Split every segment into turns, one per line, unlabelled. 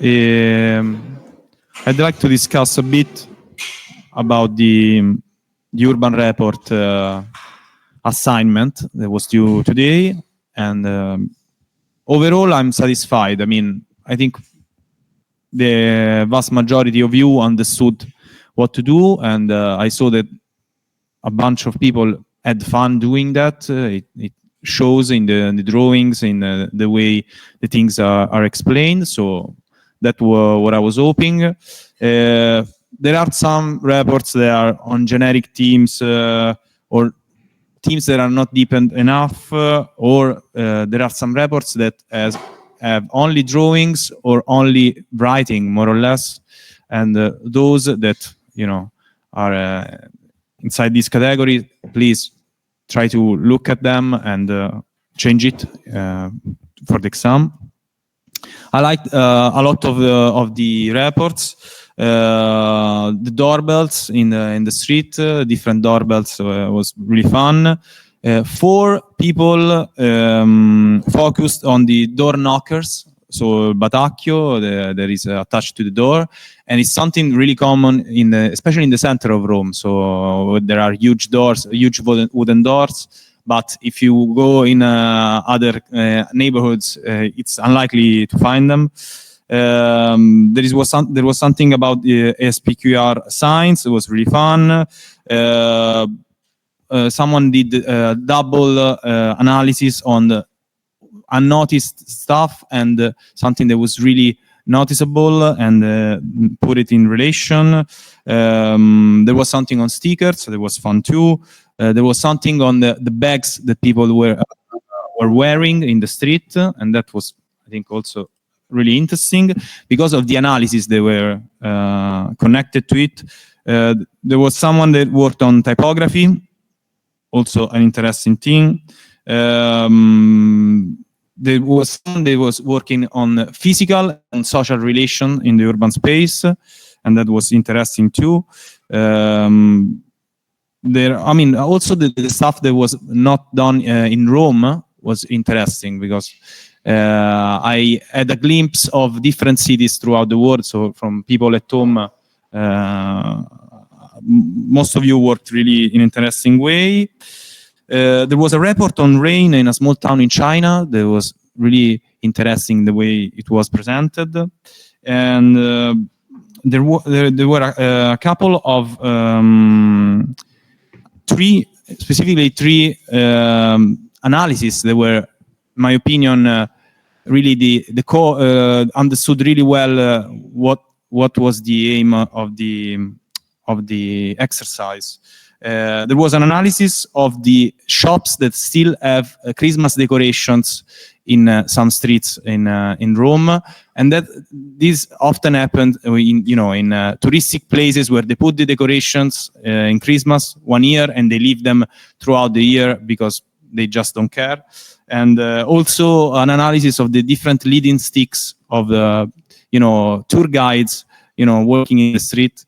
I'd like to discuss a bit about the urban report assignment that was due today, and overall I'm satisfied. I mean, I think the vast majority of you understood what to do, and I saw that a bunch of people had fun doing that. It shows in the drawings, in the way the things are explained. So that was what I was hoping. There are some reports that are on generic themes or themes that are not deep enough, or there are some reports that have only drawings or only writing, more or less, and those that are inside this category, please try to look at them and change it for the exam. I liked a lot of the reports. The doorbells in the street, different doorbells, was really fun. 4 people focused on the door knockers, so Batacchio that is attached to the door, and it's something really common especially in the center of Rome. So there are huge doors, huge wooden doors, but if you go in other neighborhoods, it's unlikely to find them. There was something about the SPQR signs. It was really fun. Someone did double analysis on the unnoticed stuff and something that was really noticeable, and put it in relation. There was something on stickers, so that was fun too. There was something on the bags that people were wearing in the street, and that was, I think, also really interesting because of the analysis they were connected to it. There was someone that worked on typography, also an interesting thing. There was someone that was working on physical and social relation in the urban space, and that was interesting too. Also the stuff that was not done in Rome was interesting because I had a glimpse of different cities throughout the world. So from people at home, most of you worked really in an interesting way. There was a report on rain in a small town in China that was really interesting the way it was presented, and there were a couple of three analyses that were, in my opinion, really the understood really well what was the aim of the exercise. There was an analysis of the shops that still have Christmas decorations in some streets in Rome, and that this often happened in touristic places where they put the decorations in Christmas one year and they leave them throughout the year because they just don't care. And also an analysis of the different leading sticks of the tour guides working in the street.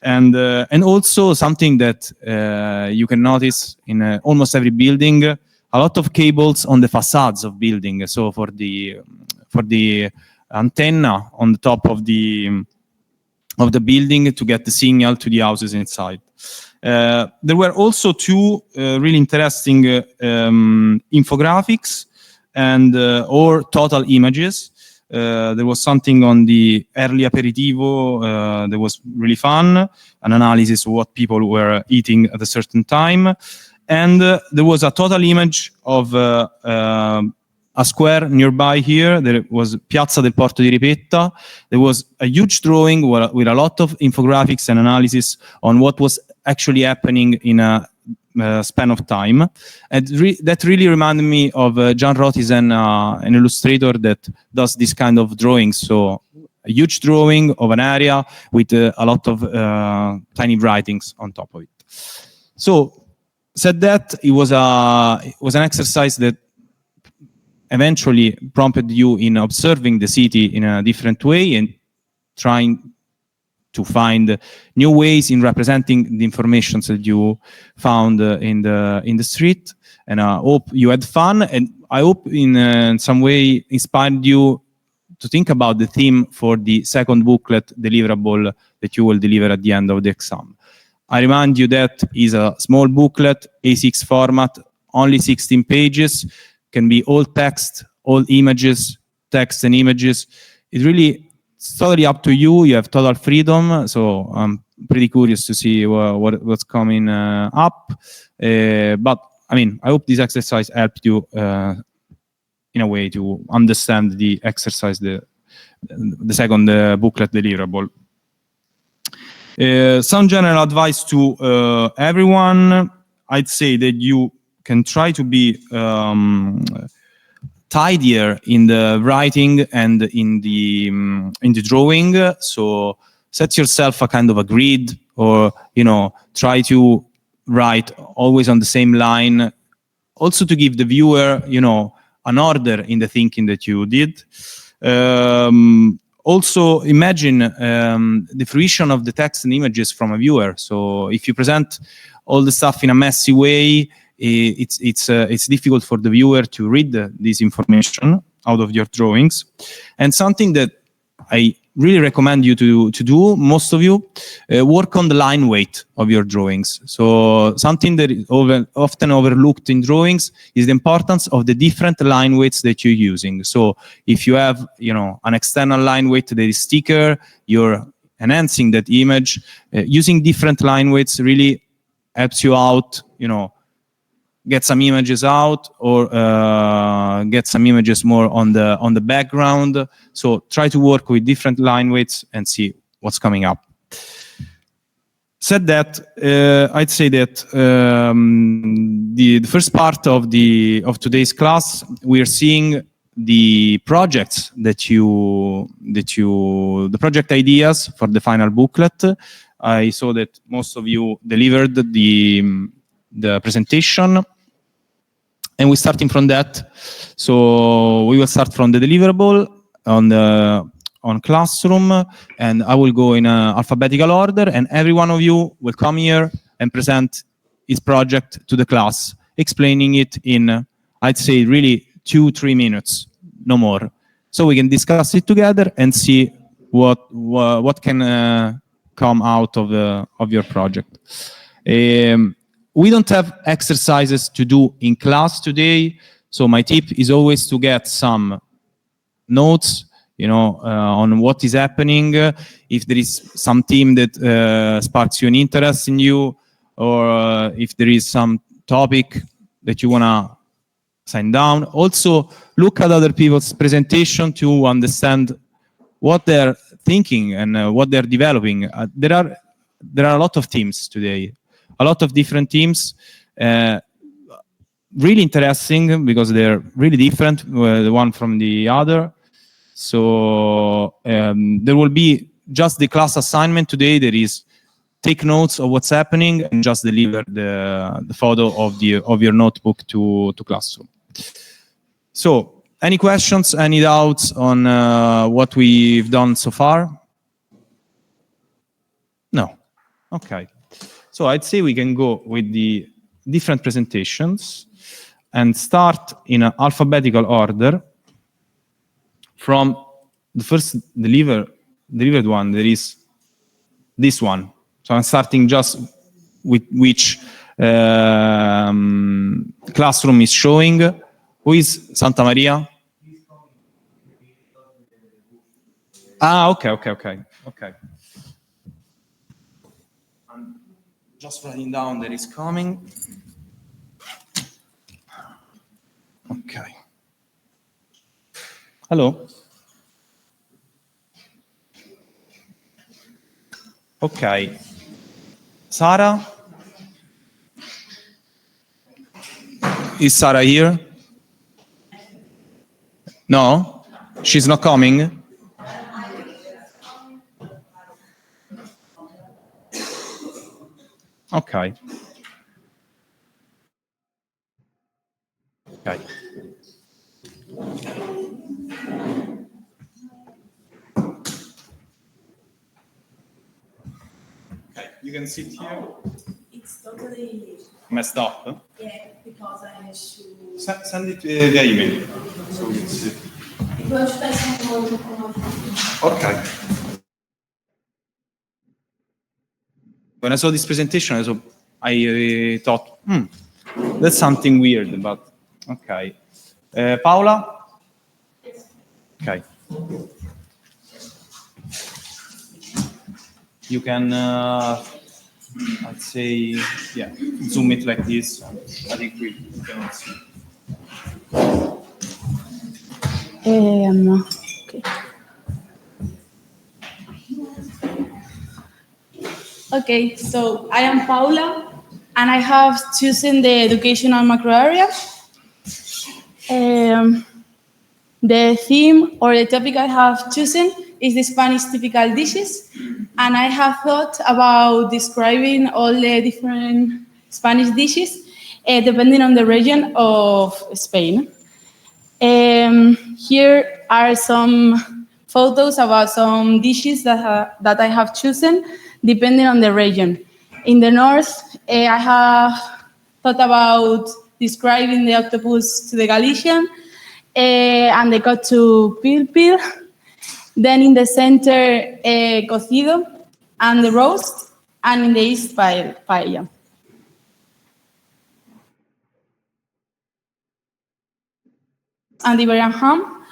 And also something that you can notice in almost every building, a lot of cables on the facades of buildings. So for the antenna on the top of the building to get the signal to the houses inside. There were also 2 really interesting infographics and or total images. There was something on the early aperitivo that was really fun, an analysis of what people were eating at a certain time. And there was a total image of a square nearby here. There was Piazza del Porto di Ripetta. There was a huge drawing with a lot of infographics and analysis on what was actually happening in a span of time. And that really reminded me of Gian Rotisen, an illustrator that does this kind of drawings. So a huge drawing of an area with a lot of tiny writings on top of it. So said that, it was an exercise that eventually prompted you in observing the city in a different way and trying to find new ways in representing the information that you found in the street. And I hope you had fun, and I hope in some way inspired you to think about the theme for the second booklet deliverable that you will deliver at the end of the exam. I remind you that is a small booklet, A6 format, only 16 pages, can be all text, all images, text and images. It's totally up to you. You have total freedom. So I'm pretty curious to see what's coming up. But I mean, I hope this exercise helped you in a way to understand the exercise, the second booklet deliverable. Some general advice to everyone. I'd say that you can try to be tidier in the writing and in the drawing. So set yourself a kind of a grid, or try to write always on the same line. Also to give the viewer, an order in the thinking that you did. Also imagine the fruition of the text and images from a viewer. So if you present all the stuff in a messy way, it's difficult for the viewer to read this information out of your drawings. And something that I really recommend you to do, most of you, work on the line weight of your drawings. So something that is often overlooked in drawings is the importance of the different line weights that you're using. So if you have, an external line weight that is thicker, you're enhancing that image. Using different line weights really helps you out, get some images out, or get some images more on the background. So try to work with different line weights and see what's coming up. Said that, I'd say that the first part of today's class, we are seeing the projects the project ideas for the final booklet. I saw that most of you delivered the presentation. And we're starting from that. So we will start from the deliverable on Classroom, and I will go in alphabetical order, and every one of you will come here and present his project to the class, explaining it in, I'd say, really 2-3 minutes, no more. So we can discuss it together and see what can come out of your project. We don't have exercises to do in class today, so my tip is always to get some notes, on what is happening. If there is some theme that sparks you an interest in you, or if there is some topic that you want to sign down. Also, look at other people's presentation to understand what they're thinking and what they're developing. There are a lot of themes today. A lot of different teams, really interesting because they're really different, the one from the other. So there will be just the class assignment today. There is take notes of what's happening and just deliver the photo of your notebook to Classroom. So any questions, any doubts on what we've done so far? No. Okay. So I'd say we can go with the different presentations and start in an alphabetical order from the first delivered one. There is this one. So I'm starting just with which Classroom is showing. Who is Santa Maria? Okay. Just writing down that is coming. Okay. Hello. Okay. Sarah? Is Sarah here? No? She's not coming? Okay. Okay. Okay, you can sit here.
It's totally
Messed up. Huh?
yeah, because I have to
Send it via email. So we can see. Okay. When I saw this presentation, I thought, that's something weird, but okay. Paola? Okay. You can, I'd say, yeah, zoom it like this. I think we can see.
Okay. Okay, so I am Paula, and I have chosen the educational macro area. The theme or the topic I have chosen is the Spanish typical dishes, and I have thought about describing all the different Spanish dishes depending on the region of Spain. Here are some photos about some dishes that I have chosen depending on the region. In the north, I have thought about describing the octopus to the Galician and the cut to pil pil. Then in the center, cocido and the roast, and in the east, paella. And Iberian ham.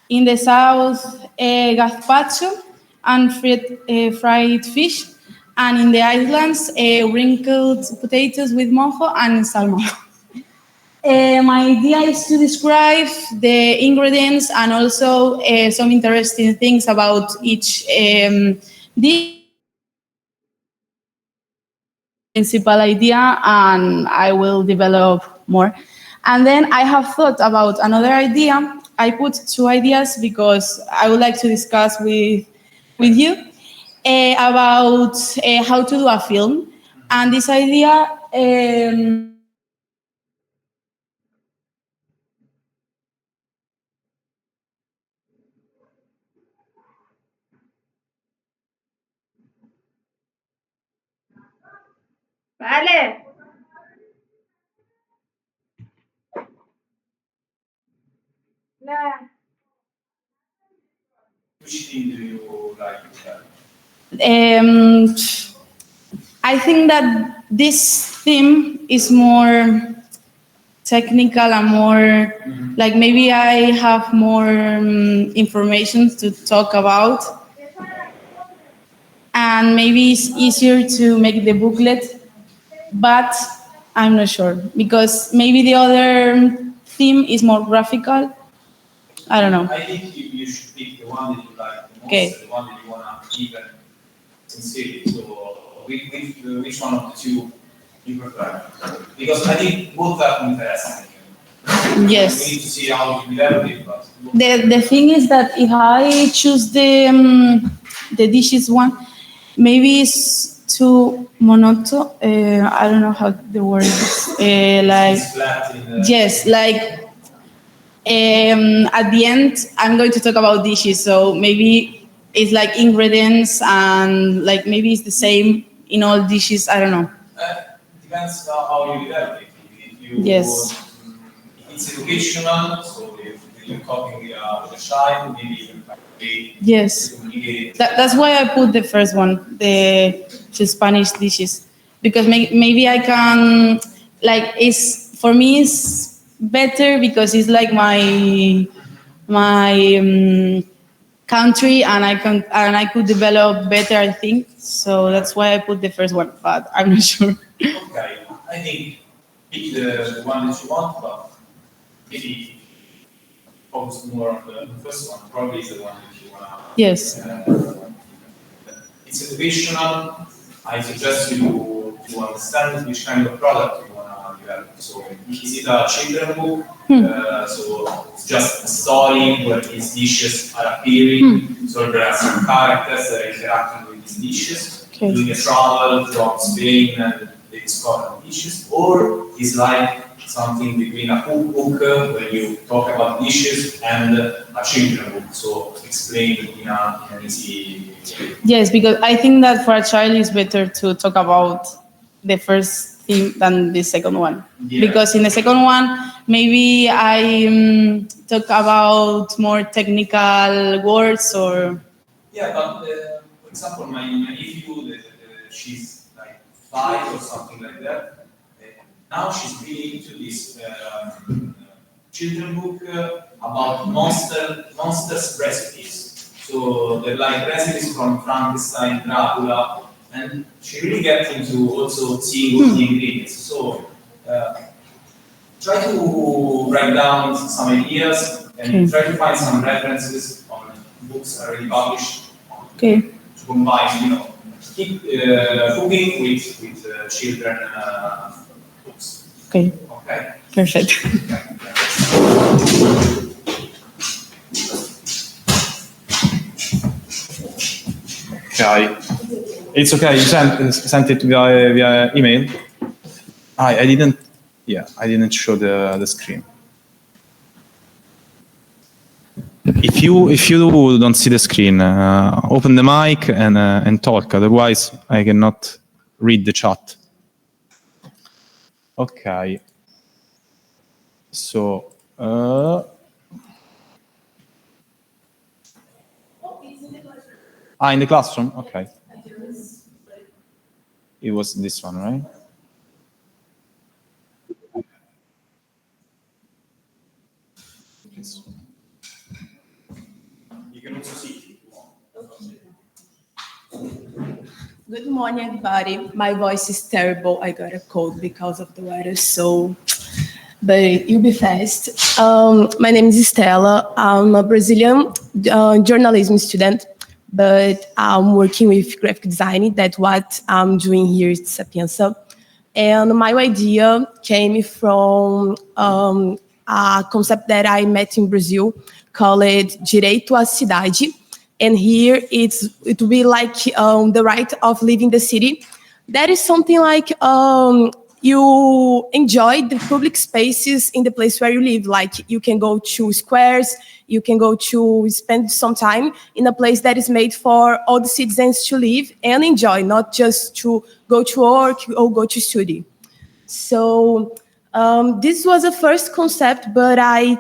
In the south, gazpacho and fried fish. And in the islands, wrinkled potatoes with mojo and salmon. My idea is to describe the ingredients and also some interesting things about each dish. Principal idea, and I will develop more. And then I have thought about another idea. I put two ideas because I would like to discuss with you about how to do a film. And this idea
Vale.
Which theme do you like?
I think that this theme is more technical and more like maybe I have more information to talk about, and maybe it's easier to make the booklet, but I'm not sure because maybe the other theme is more graphical. I don't know.
I think you should pick the one that you like the most,
Okay.
the one that you want to even consider. So, which one of the two you prefer? Because I think both are interesting.
Yes.
We need to see how you develop it. But
The thing is that if I choose the dishes one, maybe it's too monoto. I don't know how the word is. Like
it's flat in the,
yes, like at the end I'm going to talk about dishes, so maybe it's like ingredients and like maybe it's the same in all dishes. I don't know.
depends on how you develop it. If you,
Yes.
It's educational, so if you're talking with a child, maybe you can find a way
Yes.
to communicate.
That's why I put the first one, the Spanish dishes, because maybe I can, like, it's for me it's better because it's like my country, and I could develop better, I think. So that's why I put the first one, but I'm not sure.
Okay, I think pick the one that you want, but maybe focus more on the first one. Probably is the one that you want to.
Yes.
It's educational. I suggest you to understand which kind of product you want to develop. So, is it a children book? So, it's just a story where these dishes are appearing. So, there are some characters that are interacting with these dishes,
Okay.
doing a travel from Spain and they discover dishes, or is like something between a cookbook where you talk about dishes and a children book, so explained in an easy way.
Yes, because I think that for a child it's better to talk about the first theme than the second one.
Yeah.
Because in the second one, maybe I talk about more technical words or...
Yeah, but for example, my nephew, she's like 5 or something like that. Now she's really into this children book about monsters recipes. So they're like recipes from Frankenstein, Dracula, and she really gets into also seeing all the ingredients. So try to write down some ideas and try to find some references on books already published.
Okay.
To combine, keep cooking with children books.
Okay.
Okay.
Perfect.
Okay. It's okay. You sent it via email. I didn't. Yeah, I didn't show the screen. If you don't see the screen, open the mic and talk. Otherwise, I cannot read the chat. Okay. So. In the classroom? Okay. It was this one, right? You can also see it if you want.
Good morning, everybody. My voice is terrible. I got a cold because of the weather, but you'll be fast. My name is Estela. I'm a Brazilian journalism student, but I'm working with graphic design. That's what I'm doing here at Sapienza. And my idea came from a concept that I met in Brazil called Direito à Cidade. And here it will be like the right of living the city. That is something like you enjoy the public spaces in the place where you live. Like you can go to squares, you can go to spend some time in a place that is made for all the citizens to live and enjoy, not just to go to work or go to study. So this was a first concept, but I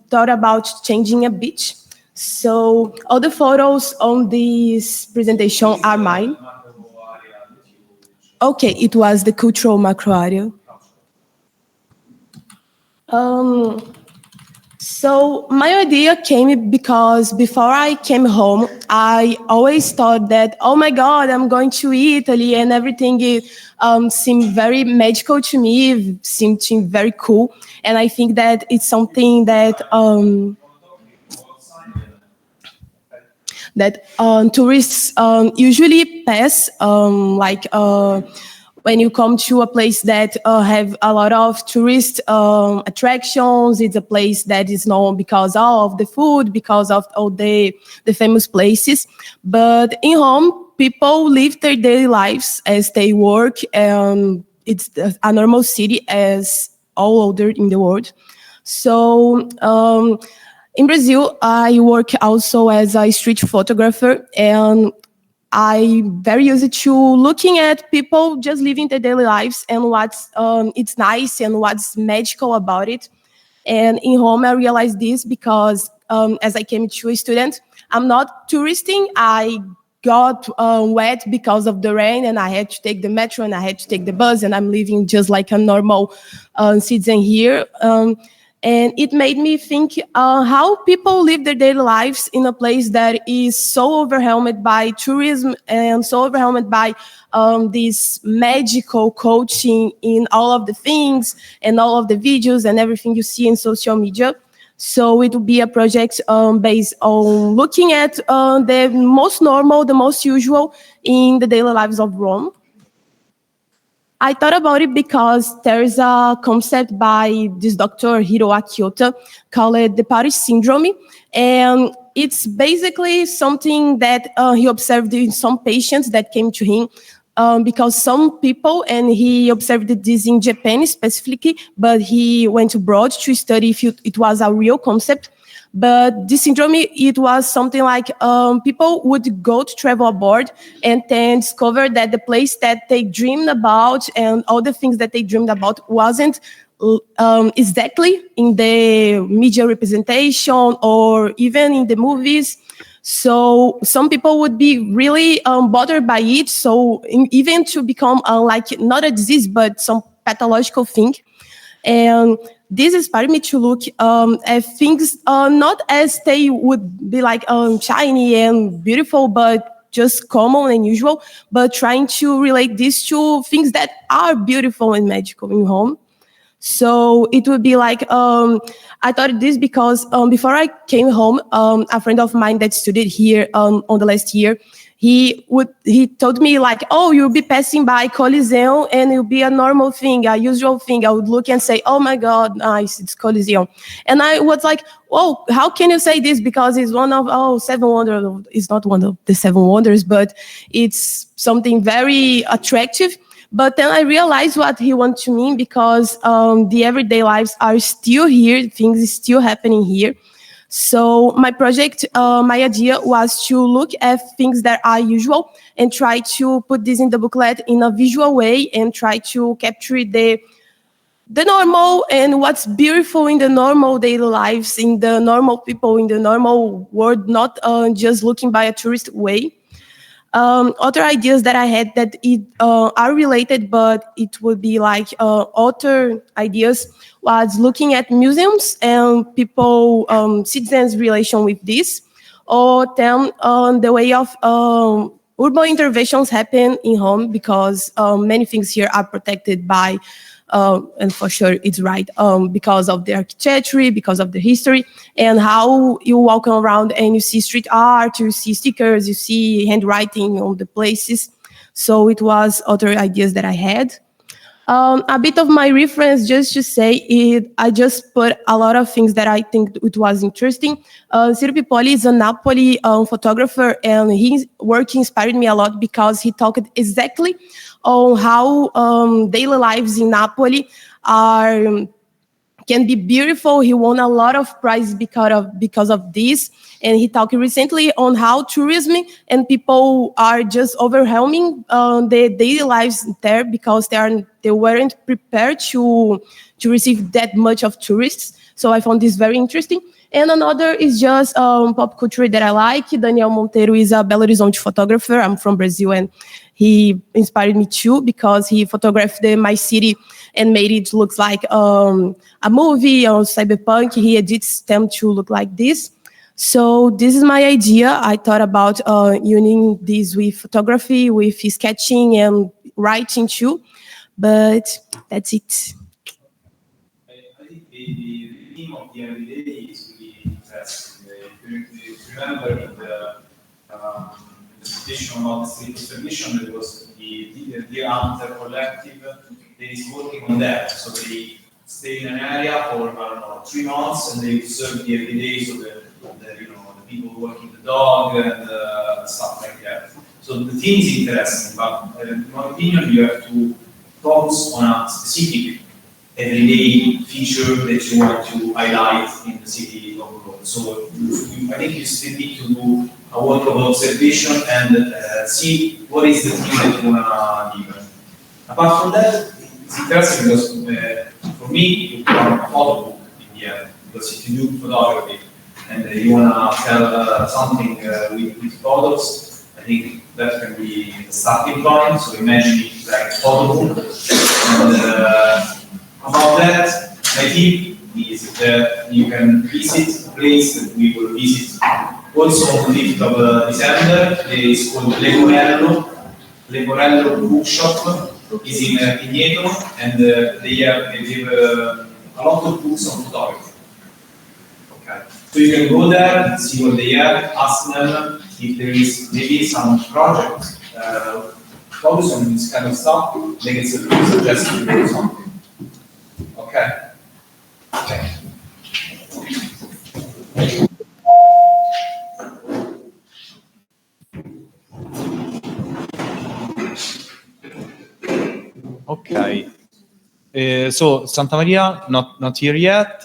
thought about changing a bit. So all the photos on this presentation are mine. Okay, it was the cultural macro area. So my idea came because before I came home, I always thought that, oh my God, I'm going to Italy and everything seemed very magical to me, seemed very cool. And I think that it's something that tourists usually pass, when you come to a place that have a lot of tourist attractions. It's a place that is known because of the food, because of all the famous places. But in home, people live their daily lives as they work. It's a normal city as all other in the world. So in Brazil, I work also as a street photographer, and I'm very used to looking at people just living their daily lives and what's it's nice and what's magical about it. And in home, I realized this because as I came to a student, I'm not touristing. I got wet because of the rain, and I had to take the metro and I had to take the bus, and I'm living just like a normal citizen here. And it made me think how people live their daily lives in a place that is so overwhelmed by tourism and so overwhelmed by this magical coaching in all of the things and all of the videos and everything you see in social media. So it will be a project based on looking at the most normal, the most usual in the daily lives of Rome. I thought about it because there is a concept by this Dr. Hiroaki Ota called the Paris syndrome. And it's basically something that he observed in some patients that came to him because some people, and he observed this in Japan specifically, but he went abroad to study if it was a real concept. But this syndrome, it was something like people would go to travel abroad and then discover that the place that they dreamed about and all the things that they dreamed about wasn't exactly in the media representation or even in the movies. So some people would be really bothered by it. So even to become like not a disease, but some pathological thing. And this inspired me to look at things not as they would be like shiny and beautiful, but just common and usual, but trying to relate these to things that are beautiful and magical in home. So it would be like, I thought this because before I came home, a friend of mine that studied here on the last year, he told me like, oh, you'll be passing by Coliseum and it'll be a normal thing, a usual thing. I would look and say, oh my God, nice, it's Coliseum. And I was like, oh, how can you say this? Because it's one of, seven wonders. It's not one of the seven wonders, but it's something very attractive. But then I realized what he wanted to mean because the everyday lives are still here. Things is still happening here. So my project, my idea was to look at things that are usual and try to put this in the booklet in a visual way and try to capture the normal and what's beautiful in the normal daily lives, in the normal people, in the normal world, not just looking by a tourist way. Other ideas that I had that are related, but it would be like other ideas was looking at museums and people, citizens' relation with this, or then the way of urban interventions happen in home because many things here are protected by and for sure it's right because of the architecture, because of the history, and how you walk around and you see street art, you see stickers, you see handwriting on the places. So it was other ideas that I had. A bit of my reference, just to say it, I just put a lot of things that I think it was interesting. Ciro Pipoli is a Napoli photographer, and his work inspired me a lot because he talked exactly on how daily lives in Napoli can be beautiful. He won a lot of prizes because of this. And he talked recently on how tourism and people are just overwhelming their daily lives there because they weren't prepared to receive that much of tourists. So I found this very interesting. And another is just pop culture that I like. Daniel Monteiro is a Belo Horizonte photographer. I'm from Brazil, and he inspired me too because he photographed my city and made it look like a movie or cyberpunk. He edits them to look like this. So this is my idea. I thought about using this with photography, with sketching and writing too. But that's it.
I think the theme of the everyday is really interesting. If you remember in the presentation about the street conservation, there was the Deer Hunter Collective that is working on that. So they stay in an area for, I don't know, 3 months and they observe the everyday, so the people walking the dog and stuff like that. So the theme is interesting, but in my opinion, you have to focus on a specific everyday feature that you want to highlight in the city overall. So I think you still need to do a work of observation and see what is the thing that you want to give. Apart from that, it's interesting because for me, you want a photo book in the end. Because if you do photography and you want to tell something with photos, I think that can be the starting point. So imagine it like a photo book. And about that, my tip is that you can visit a place that we will visit also on the 5th of December. It's called Leporello Bookshop. Is in Pigneto, and they give a lot of books on photography. Okay, so you can go there, see what they have, ask them if there is maybe some project focus on this kind of stuff. They can suggest you do something. Okay. Okay. Okay. So Santa Maria, not here yet.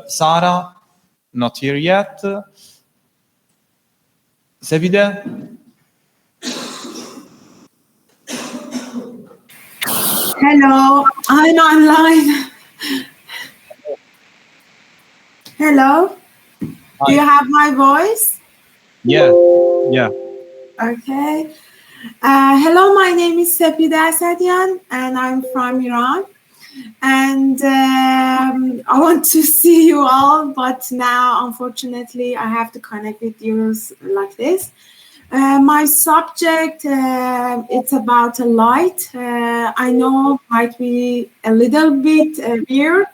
Sara, not here yet. Sevide?
Hello, I'm online. Hello, do you have my voice?
Yeah.
Okay. Hello, my name is Sepide Asadian, and I'm from Iran. And I want to see you all, but now, unfortunately, I have to connect with you like this. My subject, it's about a light. I know might be a little bit weird,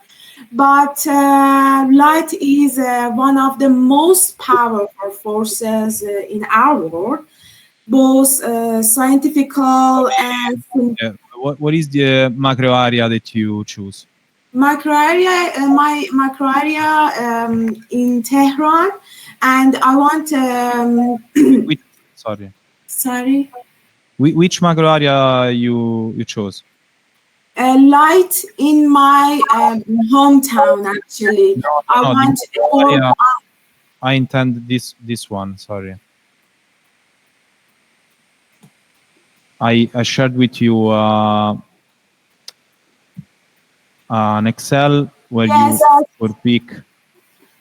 but light is one of the most powerful forces in our world, both scientifical and
What is the macro area that you choose?
micro area. My micro area in Tehran, and I want.
Sorry.
Sorry.
Which macro area you chose?
Light in my hometown, actually. I want to work.
I intend this one. Sorry. I shared with you an Excel where
Yes.
you would pick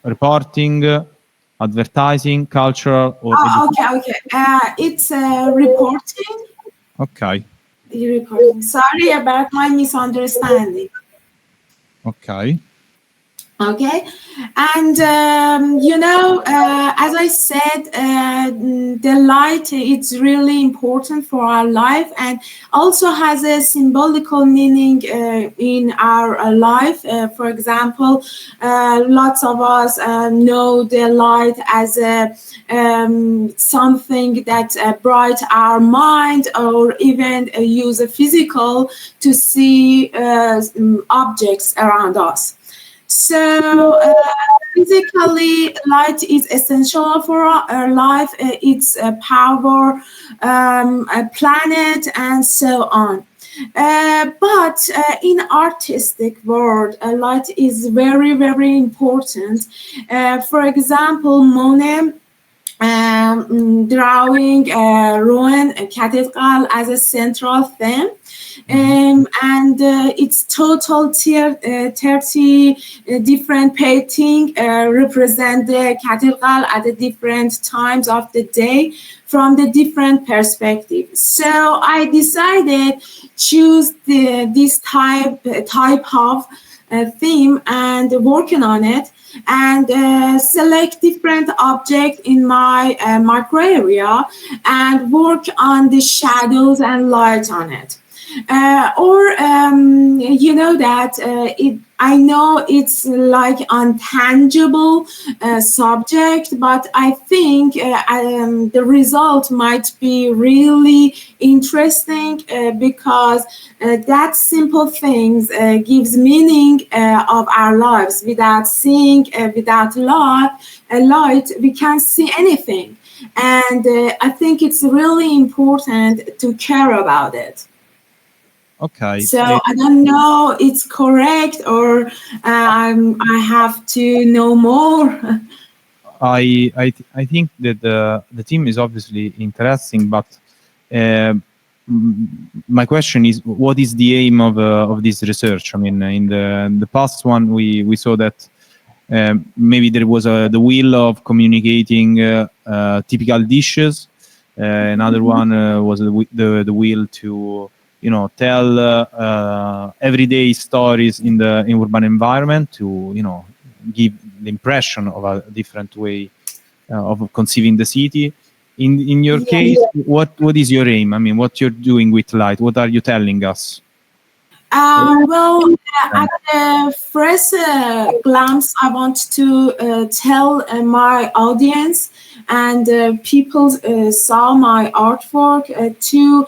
reporting, advertising, cultural, or
Okay. It's reporting.
Okay.
Reporting. Sorry about my misunderstanding.
Okay.
Okay, and as I said, the light, it's really important for our life and also has a symbolical meaning in our life. For example, lots of us know the light as something that bright our mind, or even use a physical to see objects around us. So physically, light is essential for our life. It's a power, a planet, and so on. But in artistic world, light is very, very important. For example, Monet drawing ruin cathedral as a central theme. And it's total 30 different painting represent the cathedral at the different times of the day from the different perspectives. So I decided choose this type of theme and working on it, and select different object in my micro area and work on the shadows and light on it. I know it's like untangible subject, but I think the result might be really interesting because that simple things gives meaning of our lives. Without seeing, without light, we can't see anything. And I think it's really important to care about it.
Okay.
So I don't know it's correct, or I have to know more.
I think that the team is obviously interesting, but my question is, what is the aim of this research? I mean, in the past one, we saw that maybe there was the will of communicating typical dishes. Another one was the will to tell everyday stories in the urban environment, to give the impression of a different way of conceiving the city. In your case, what is your aim? I mean, what you're doing with light? What are you telling us?
At the first glance, I want to tell my audience and people saw my artwork to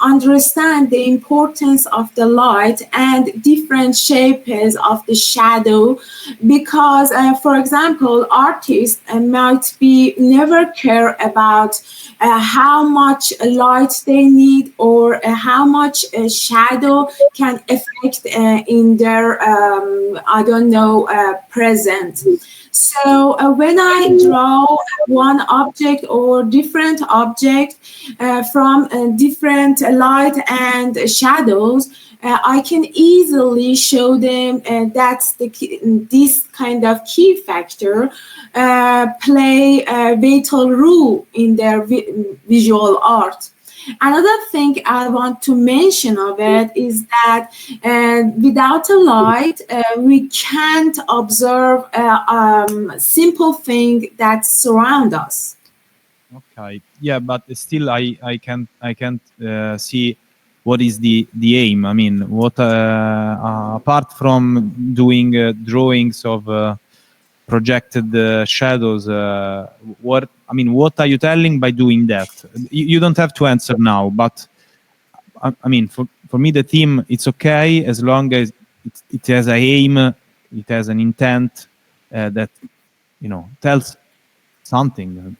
understand the importance of the light and different shapes of the shadow, because for example, artists might be never care about how much light they need or how much shadow also can affect in their, I don't know, present. So when I draw one object or different object from different light and shadows, I can easily show them that's this kind of key factor play a vital role in their visual art. Another thing I want to mention of it is that without a light, we can't observe simple thing that surround us.
Okay. Yeah, but still, I can't see what is the aim. I mean, what apart from doing drawings of projected shadows, what are you telling by doing that? You don't have to answer now, but I mean, for me, the theme, it's okay as long as it has an aim, it has an intent that, tells something,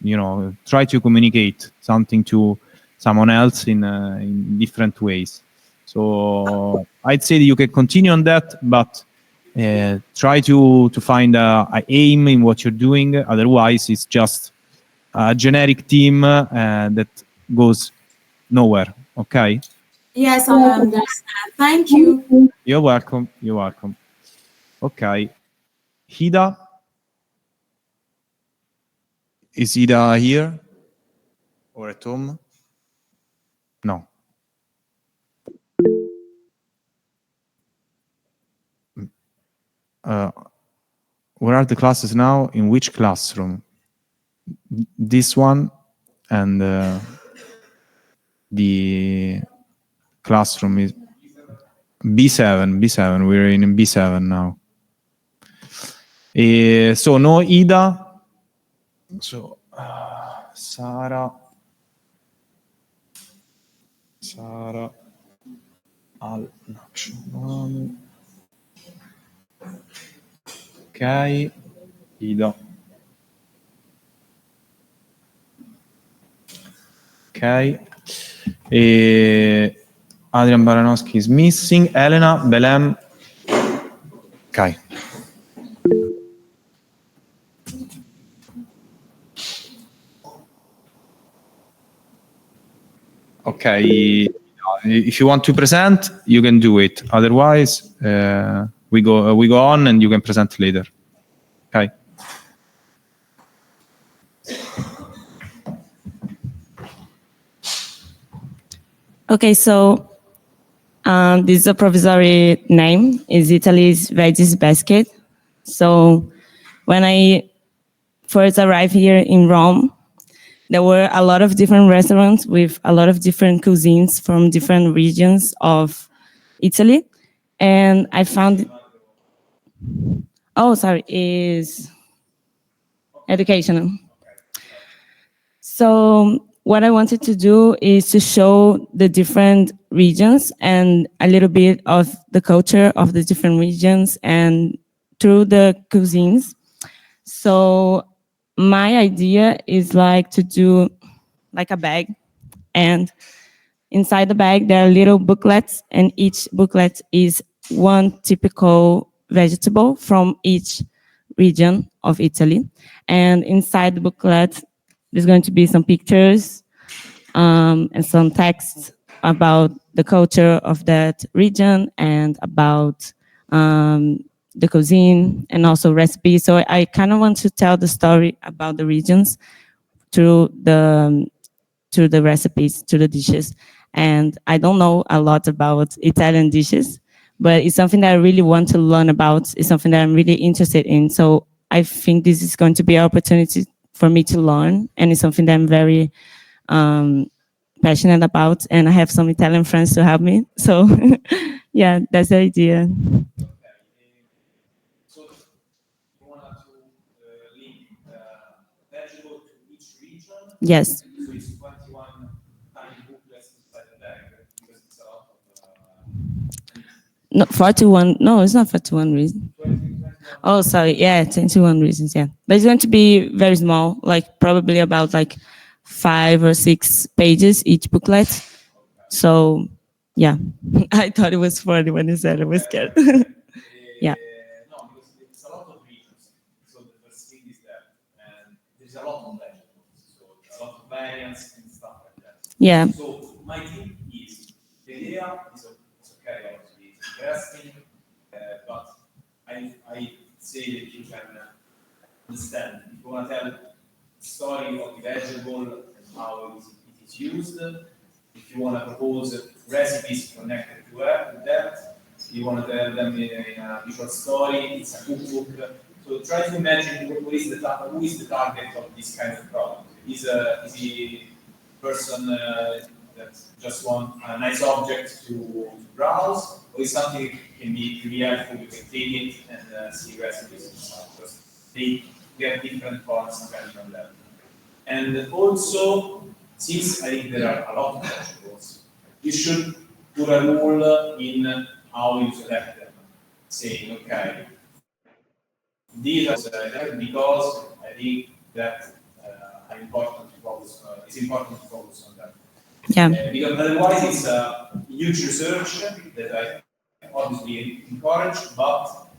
try to communicate something to someone else in different ways. So I'd say that you can continue on that, but try to find a aim in what you're doing. Otherwise, it's just a generic theme that goes nowhere. Okay?
Yes, I understand. Thank you.
You're welcome. You're welcome. Okay. Hida? Is Hida here? Or at home? No. Where are the classes now? In which classroom? This one and the classroom is B7. B7. We're in B7 now. So no Ida. So Sara. Al-Nakshman. Ok, Ida. Ok. Adrian Baranowski is missing. Elena, Belem. Ok. Okay. If you want to present, you can do it. Otherwise, we go on, and you can present later. Okay.
Okay, so this is a provisory name. Is Italy's veggies basket. So when I first arrived here in Rome, there were a lot of different restaurants with a lot of different cuisines from different regions of Italy. And I found, is educational. So what I wanted to do is to show the different regions and a little bit of the culture of the different regions and through the cuisines. So my idea is like to do like a bag, and inside the bag there are little booklets, and each booklet is one typical vegetable from each region of Italy. And inside the booklet there's going to be some pictures and some text about the culture of that region and about the cuisine and also recipes. So I kind of want to tell the story about the regions through the recipes, through the dishes. And I don't know a lot about Italian dishes, but it's something that I really want to learn about. It's something that I'm really interested in. So I think this is going to be an opportunity for me to learn, and it's something that I'm very passionate about, and I have some Italian friends to help me. So yeah, that's the idea.
So you want to link vegetable to each region?
Yes.
So it's 21 tiny booklets inside the bag, because it's a lot of...
No, 41. No, it's not 41 reasons.
21.
Oh, sorry. Yeah, 21 reasons. Yeah, but it's going to be very small, like probably about like 5 or 6 pages each booklet. So Yeah, I thought it was funny when you said I was scared. Yeah.
No, because it's a lot of regions. So the first thing is that, and there's a lot of vegetables, so there's a lot of variants and stuff like that.
Yeah.
So my tip is the idea is okay, obviously it's interesting, but I say that you can understand. If you want to tell the story of the vegetable and how it is used, if you want to propose recipes connected to that, you want to tell them in a visual story, it's a cookbook. So try to imagine who is the target of this kind of product. Is he a person that just want a nice object to browse, or is something that can be really helpful? You can take it and see recipes and stuff. Because they get different parts depending on that. And also, since I think there are a lot of vegetables, you should put a rule in how you select them, saying, okay, these are because I think that are important to focus. It's important to focus on them.
Yeah.
Because otherwise, it's a huge research that I obviously encourage, but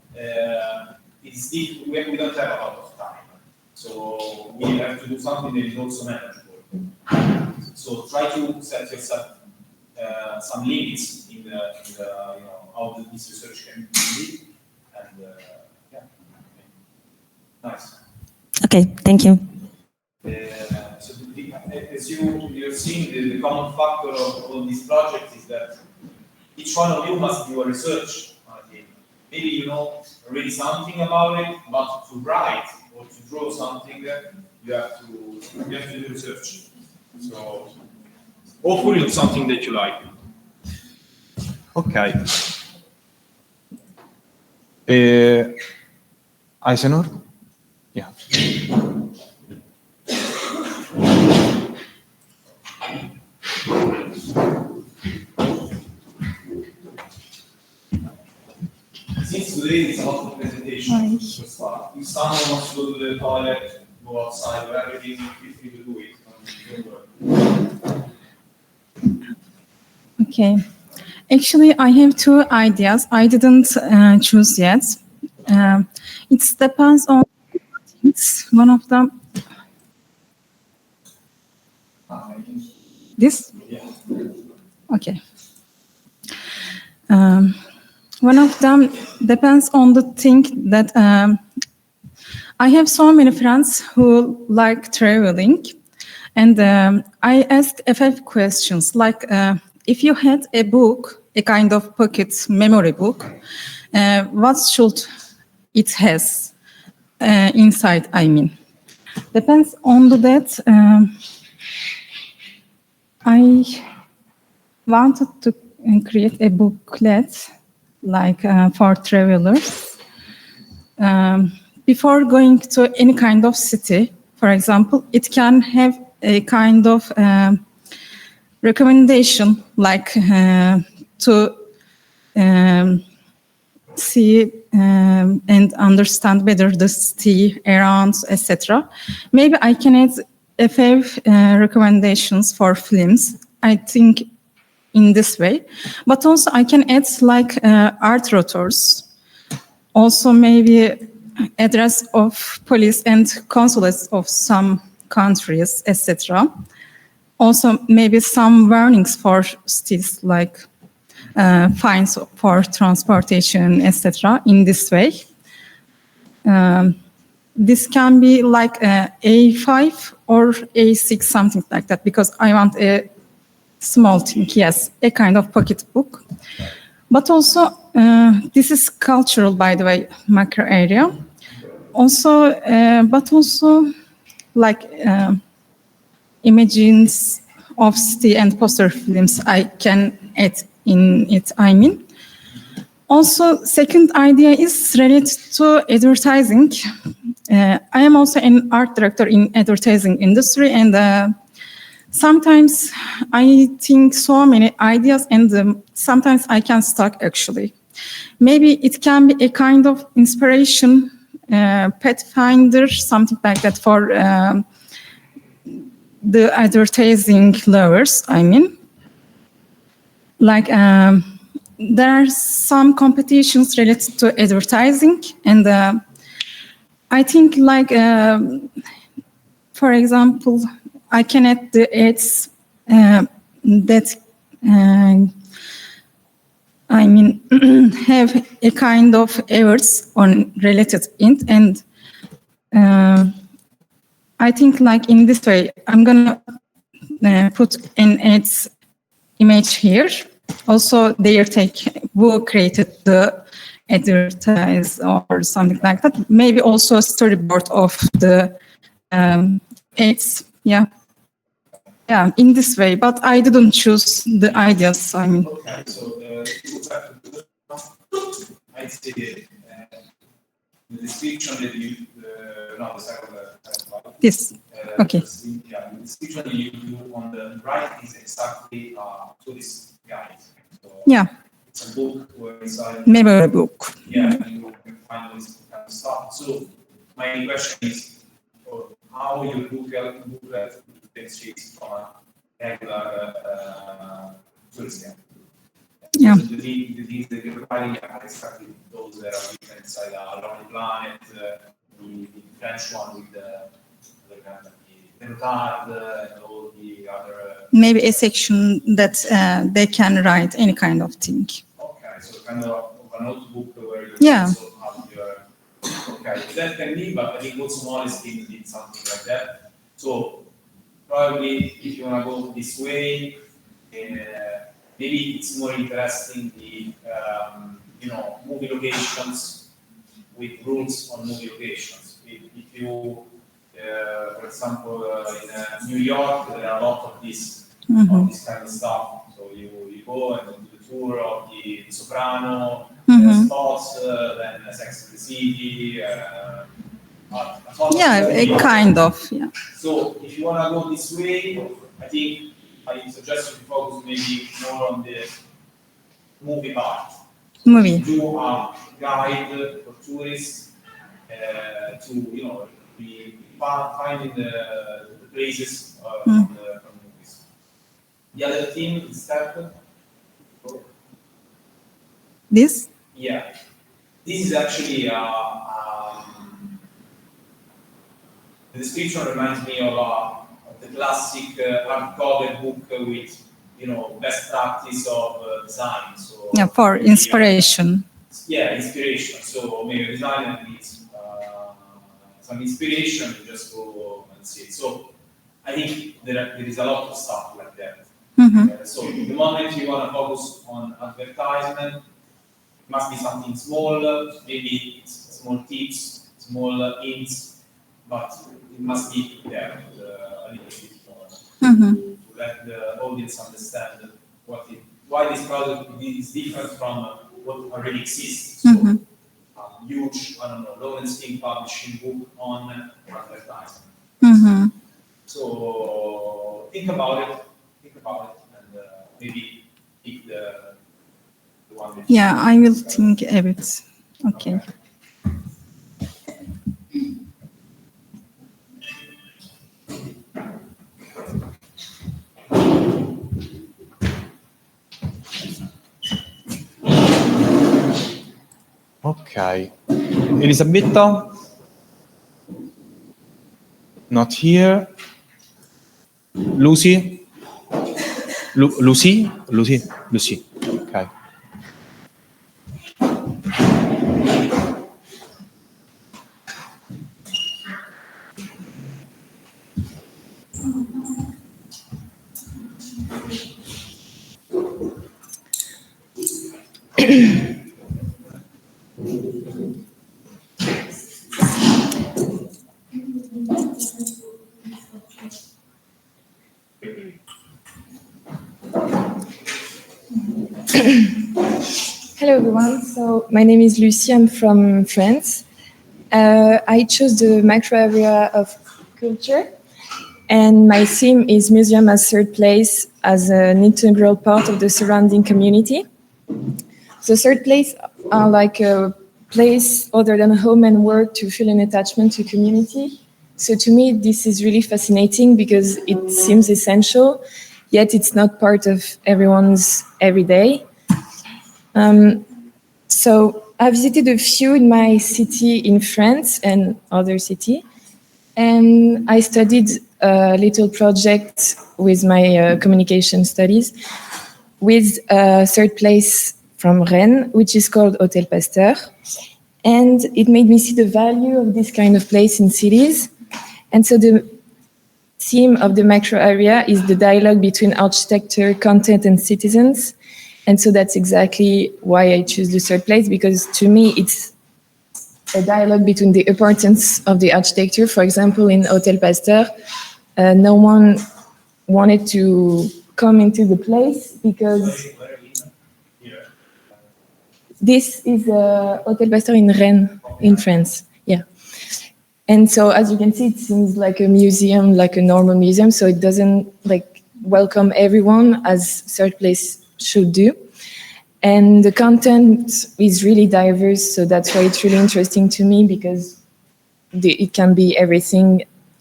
it's we don't have a lot of time. So we have to do something that is also manageable. So try to set yourself some limits in the how this research can be, and yeah, nice.
Okay, thank you.
So as you're seeing, the common factor of all these projects is that each one of you must do a research on a thing. Maybe you know already something about it, but to write or to draw something, you have to do research. So hopefully it's something that you like. Okay. Eisenor? Yeah. Since today it's a lot of presentation, so start. If someone wants to go to the toilet, go outside, or everything, feel free to do it.
Okay. Actually, I have two ideas. I didn't choose yet. It depends on things. One of them. This? Okay. One of them depends on the thing that I have so many friends who like traveling, and I asked a few questions like if you had a book, a kind of pocket memory book, what should it has inside? I mean, depends on that. I wanted to create a booklet like for travelers. Before going to any kind of city, for example, it can have a kind of recommendation like to see and understand better the city around, etc. Maybe I can add a few recommendations for films, I think, in this way. But also I can add like art routers, also maybe address of police and consulates of some countries, etc. Also maybe some warnings for cities like fines for transportation, etc. in this way. This can be like A5 or A6, something like that, because I want a small thing, yes, a kind of pocket book. But also, this is cultural, by the way, macro area. Also, but also like images of city and poster films I can add in it, I mean. Also, second idea is related to advertising. I am also an art director in advertising industry, and sometimes I think so many ideas, and sometimes I can stuck actually. Maybe it can be a kind of inspiration, pathfinder, something like that for the advertising lovers, I mean. like there are some competitions related to advertising, and I think like for example, I can add the ads that I mean have a kind of ads on related int, and I think like in this way I'm gonna put an ads image here. Also, their tech who created the advertise or something like that. Maybe also a storyboard of the ads. Yeah, in this way. But I didn't choose the ideas. I mean,
Okay, so I'd say the description that you no, the second part.
this. Okay.
Yeah, the description that you do on the right is exactly tourist guide. So
Yeah,
it's a book where inside.
maybe a book.
Yeah, you can find all this kind of stuff. So my question is, how you look at differentiates from a regular tourist guide?
Yeah.
So the things that you're providing are exactly those that are written inside Lonely Planet, the French one with the kind of the card and all the other.
Maybe a section that they can write any kind of thing.
Okay, so kind of a notebook where you
Yeah.
also have your. Okay, that can be, but I think also Moleskine did something like that. So probably if you want to go this way, maybe it's more interesting the movie locations with rules on movie locations. If you, for example, in New York, there are a lot of this kind of stuff. So you go and do the tour of the Soprano spots, then Sex and the City.
Yeah, a kind of. Yeah.
So if you want to go this way, I think I suggest you focus maybe more on the movie part.
Movie.
Do a guide for tourists to be finding the places from movies. The other thing is step.
This.
Yeah, this is actually the description reminds me of the classic hardcover book with best practice of design. So
Yeah, for inspiration.
Inspiration. So maybe a designer needs some inspiration, you just go and see it. So I think there is a lot of stuff like that. So the moment you want to focus on advertisement, it must be something small, maybe it's small tips, small hints, but it must be there a little bit more to let the audience understand why this product is different from what already exists. So, huge, I don't know, Lawrence King publishing book on advertising. So think about it, and maybe pick the one that.
Yeah, I will think a bit. Okay.
Okay. Elisabetta? Not here. Lucy? Lucy? Okay.
Hello everyone, so my name is Lucie, I'm from France. I chose the macro area of culture, and my theme is museum as third place, as an integral part of the surrounding community. The third place are like a place other than home and work to feel an attachment to community. So to me, this is really fascinating because it seems essential, yet it's not part of everyone's everyday. So I visited a few in my city in France and other city, and I studied a little project with my communication studies with a third place from Rennes, which is called Hôtel Pasteur. And it made me see the value of this kind of place in cities. And so the theme of the macro area is the dialogue between architecture, content, and citizens. And so that's exactly why I choose the third place, because to me, it's a dialogue between the importance of the architecture. For example, in Hôtel Pasteur, no one wanted to come into the place because this is Hôtel Pasteur in Rennes, in France. Yeah. And so, as you can see, it seems like a museum, like a normal museum. So it doesn't like welcome everyone as third place should do. And the content is really diverse. So that's why it's really interesting to me, because it can be everything,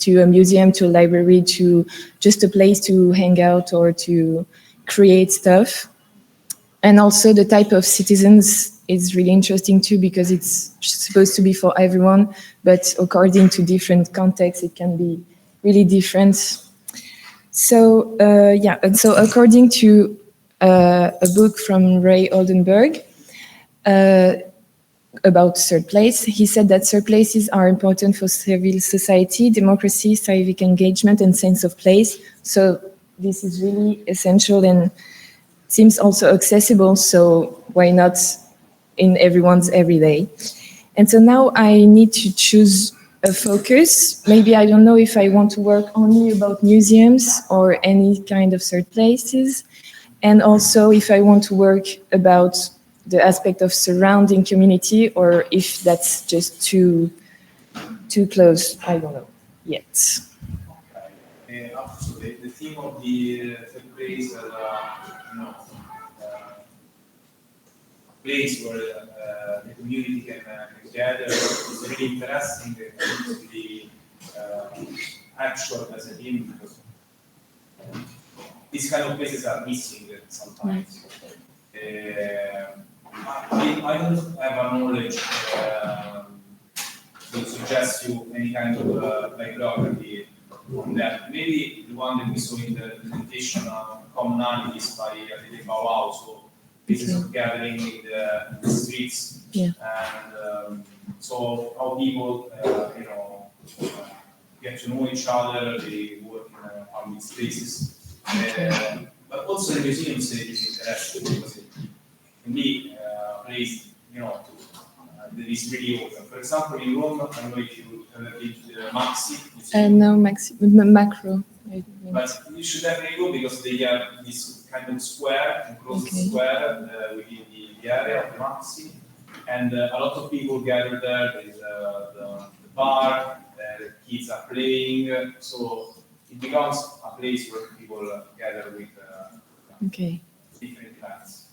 to a museum, to a library, to just a place to hang out or to create stuff. And also the type of citizens is really interesting too, because it's supposed to be for everyone, but according to different contexts, it can be really different. So yeah, and so according to a book from Ray Oldenburg about third place, he said that third places are important for civil society, democracy, civic engagement, and sense of place. So this is really essential and seems also accessible, so why not in everyone's everyday? And so now I need to choose a focus. Maybe I don't know if I want to work only about museums or any kind of third places, and also if I want to work about the aspect of surrounding community, or if that's just too close. I don't know yet.
So the theme of the third place, place where the community can gather is really interesting. It's really actual as a theme, because these kind of places are missing sometimes. I don't have a knowledge to suggest you any kind of bibliography on that. Maybe the one that we saw in the presentation, commonalities by Adele Bauau, so places of gathering in the streets, and so how people, get to know each other, they work in public spaces. But also the museums is interesting because it can be a place, that is really open. For example, in Rome, I don't know if you have been to the Maxi.
No, macro.
But you should definitely go, because they have this kind of square, enclosed square within the area of the Maxi. And a lot of people gather there. There is the bar, the kids are playing. So it becomes a place where people gather with different plans.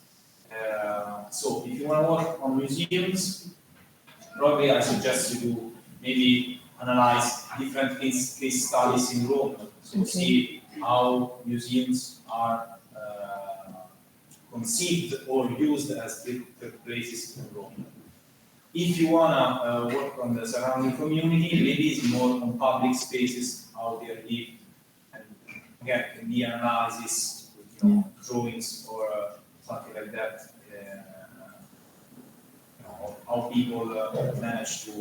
So if you want to work on museums, probably I suggest you to maybe analyze different case studies in Rome, so see how museums are conceived or used as different places in Rome. If you want to work on the surrounding community, maybe it's more on public spaces, how they are lived, and again, can be analysis with drawings or something like that. How people manage to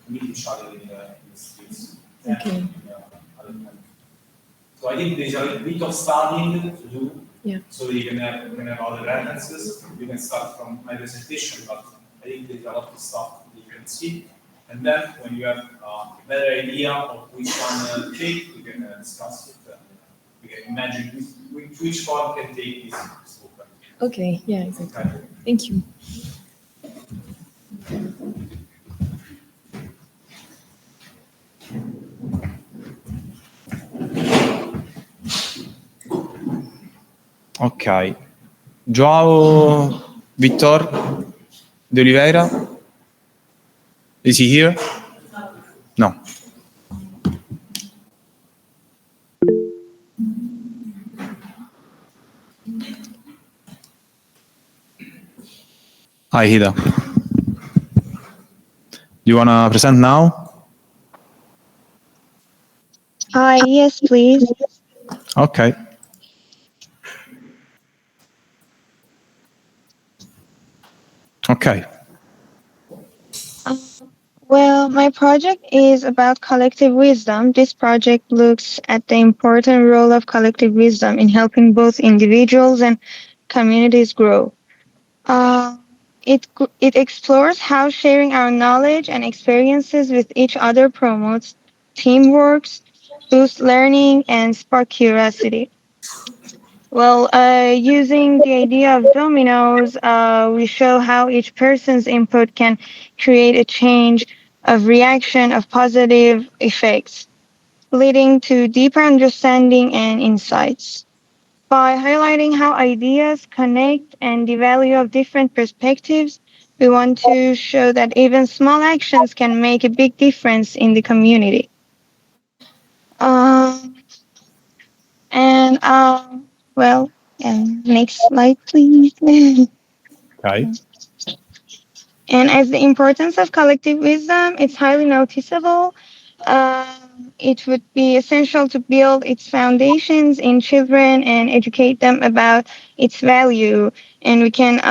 meet each other in the streets. So I think there's a bit of studying to do. So you can have other references. You can start from my presentation, but I think there's a lot of stuff that you can see. And then when you have a better idea of which one to take, we can discuss it. We can imagine which one can take this book.
Okay, yeah, exactly. Thank you.
Ok. João Victor de Oliveira. Is he here? No. Hi, Hida. Do you want to present now?
Hi, yes, please.
Okay. Okay.
Well, my project is about collective wisdom. This project looks at the important role of collective wisdom in helping both individuals and communities grow. Uh, it explores how sharing our knowledge and experiences with each other promotes teamwork, boosts learning, and spark curiosity. Well, using the idea of dominoes, we show how each person's input can create a change of reaction of positive effects, leading to deeper understanding and insights. By highlighting how ideas connect and the value of different perspectives, we want to show that even small actions can make a big difference in the community. Um, and well, next slide, please.
Okay.
And as the importance of collective wisdom, it's highly noticeable. It would be essential to build its foundations in children and educate them about its value. And we can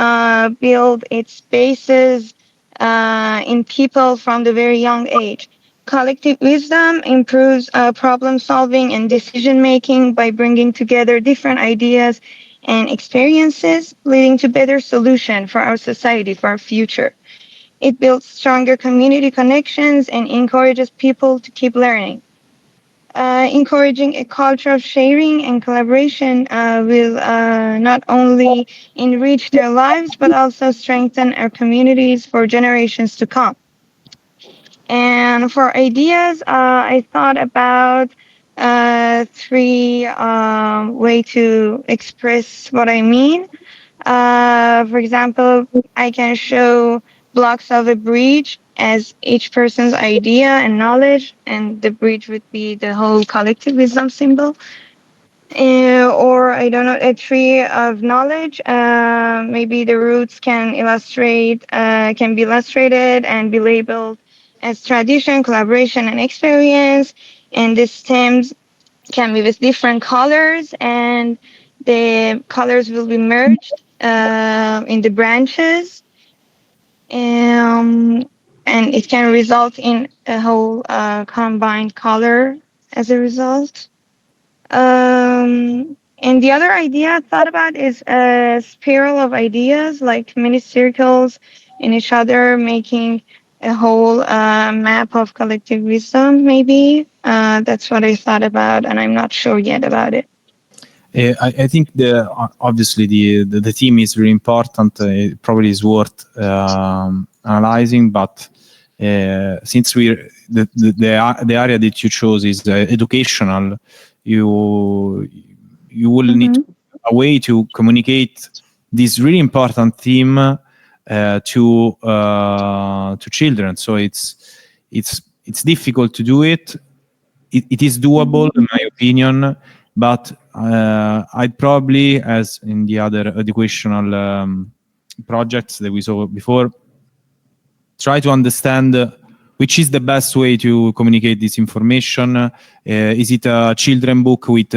build its bases in people from the very young age. Collective wisdom improves problem solving and decision making by bringing together different ideas and experiences, leading to better solution for our society, for our future. It builds stronger community connections and encourages people to keep learning. Encouraging a culture of sharing and collaboration will not only enrich their lives but also strengthen our communities for generations to come. And for ideas, I thought about three way to express what I mean. For example, I can show blocks of a bridge as each person's idea and knowledge, and the bridge would be the whole collective wisdom symbol. Or I don't know, a tree of knowledge. Maybe the roots can be illustrated and be labeled as tradition, collaboration, and experience. And the stems can be with different colors, and the colors will be merged in the branches, um, and it can result in a whole combined color as a result. And the other idea I thought about is a spiral of ideas, like mini circles in each other, making a whole map of collective wisdom, maybe. That's what I thought about, and I'm not sure yet about it.
I think obviously the theme is really important. It probably is worth analyzing, but since the area that you chose is educational, you will need a way to communicate this really important theme to children. So it's difficult to do it. It is doable, in my opinion, but I'd probably, as in the other educational projects that we saw before, try to understand which is the best way to communicate this information. Is it a children book with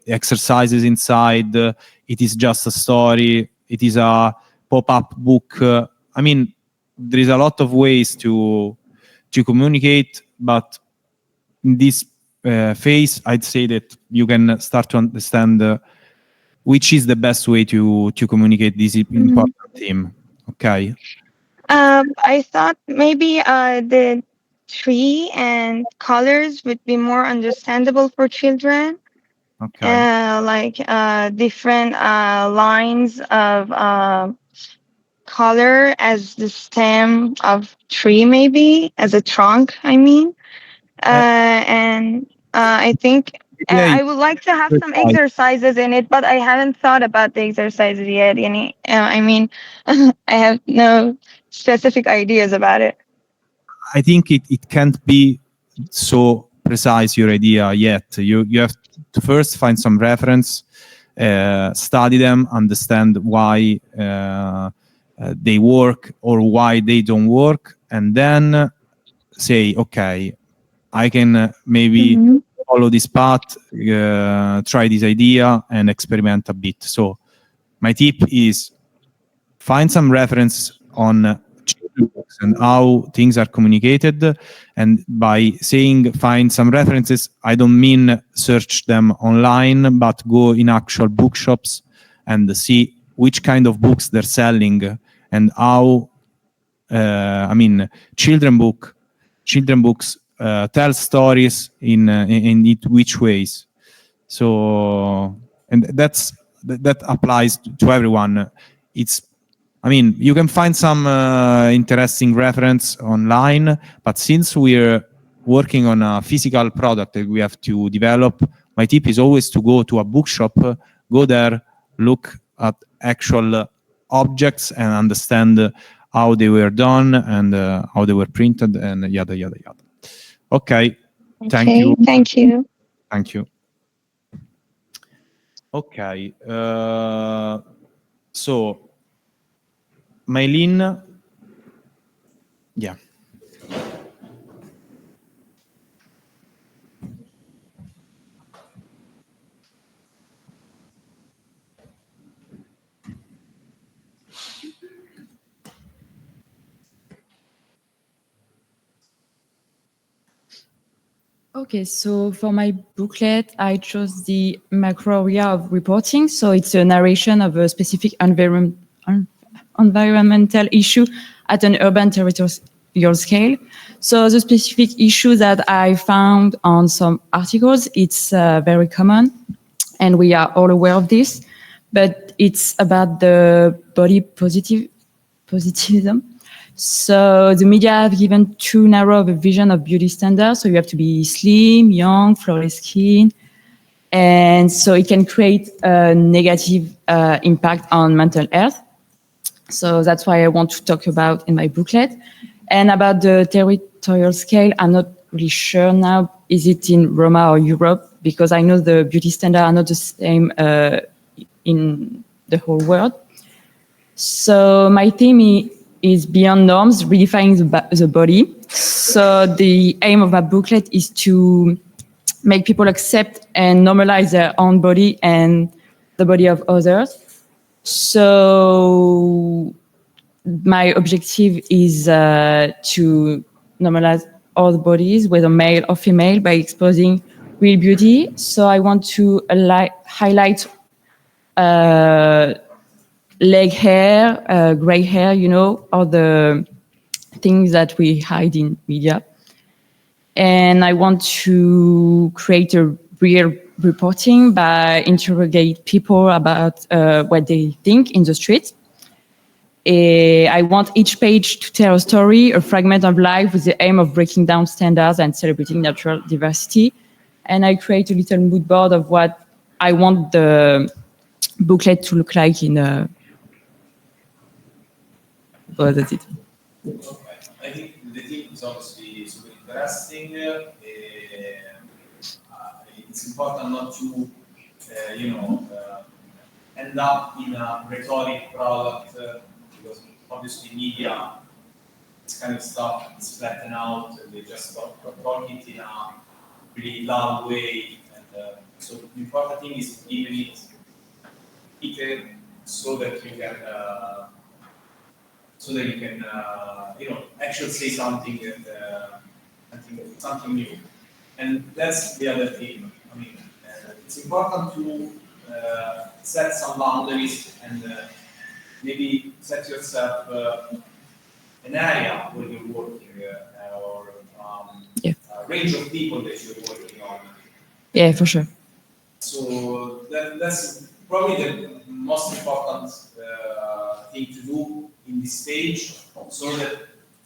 exercises inside? It is just a story. It is a pop-up book. I mean, there is a lot of ways to communicate, but in this phase, I'd say that you can start to understand which is the best way to communicate this important theme. Okay.
I thought maybe the tree and colors would be more understandable for children.
Okay.
Like different lines of color as the stem of tree, maybe as a trunk. I mean, and I think I would like to have some exercises in it, but I haven't thought about the exercises yet. I mean, I have no specific ideas about it.
I think it can't be so precise, your idea, yet. You have to first find some reference, study them, understand why they work or why they don't work, and then say, okay, I can maybe follow this path, try this idea, and experiment a bit. So my tip is find some reference on children's books and how things are communicated. And by saying find some references, I don't mean search them online, but go in actual bookshops and see which kind of books they're selling and how, children books tell stories in which ways. So, and that applies to everyone. You can find some interesting reference online, but since we're working on a physical product that we have to develop, my tip is always to go to a bookshop, go there, look at actual objects and understand how they were done and how they were printed and yada, yada, yada. Okay. Thank you.
Thank you.
Thank you. Okay. So, Maylin, yeah.
Okay, so for my booklet, I chose the macro area of reporting. So it's a narration of a specific environmental issue at an urban territorial scale. So the specific issue that I found on some articles, it's very common, and we are all aware of this, but it's about the body positivism. So the media have given too narrow of a vision of beauty standards. So you have to be slim, young, flawless skin. And so it can create a negative impact on mental health. So that's why I want to talk about in my booklet. And about the territorial scale, I'm not really sure now, is it in Roma or Europe? Because I know the beauty standards are not the same in the whole world. So my theme is beyond norms, redefining the body. So the aim of my booklet is to make people accept and normalize their own body and the body of others. So my objective is to normalize all the bodies, whether male or female, by exposing real beauty. So I want to highlight leg hair, gray hair, all the things that we hide in media. And I want to create a real reporting by interrogate people about what they think in the street. I want each page to tell a story, a fragment of life with the aim of breaking down standards and celebrating natural diversity. And I create a little mood board of what I want the booklet to look like in a... Oh, that's it.
I think the theme is obviously super interesting. It's important not to, end up in a rhetoric product because obviously media, this kind of stuff is flattened out and they just talk it in a really loud way. And so the important thing is keeping it heated so that you can. Actually say something something new, and that's the other thing. It's important to set some boundaries and maybe set yourself an area where you're working or a range of people that you're working on.
Yeah, for sure.
So that's probably the most important thing to do in this stage, so that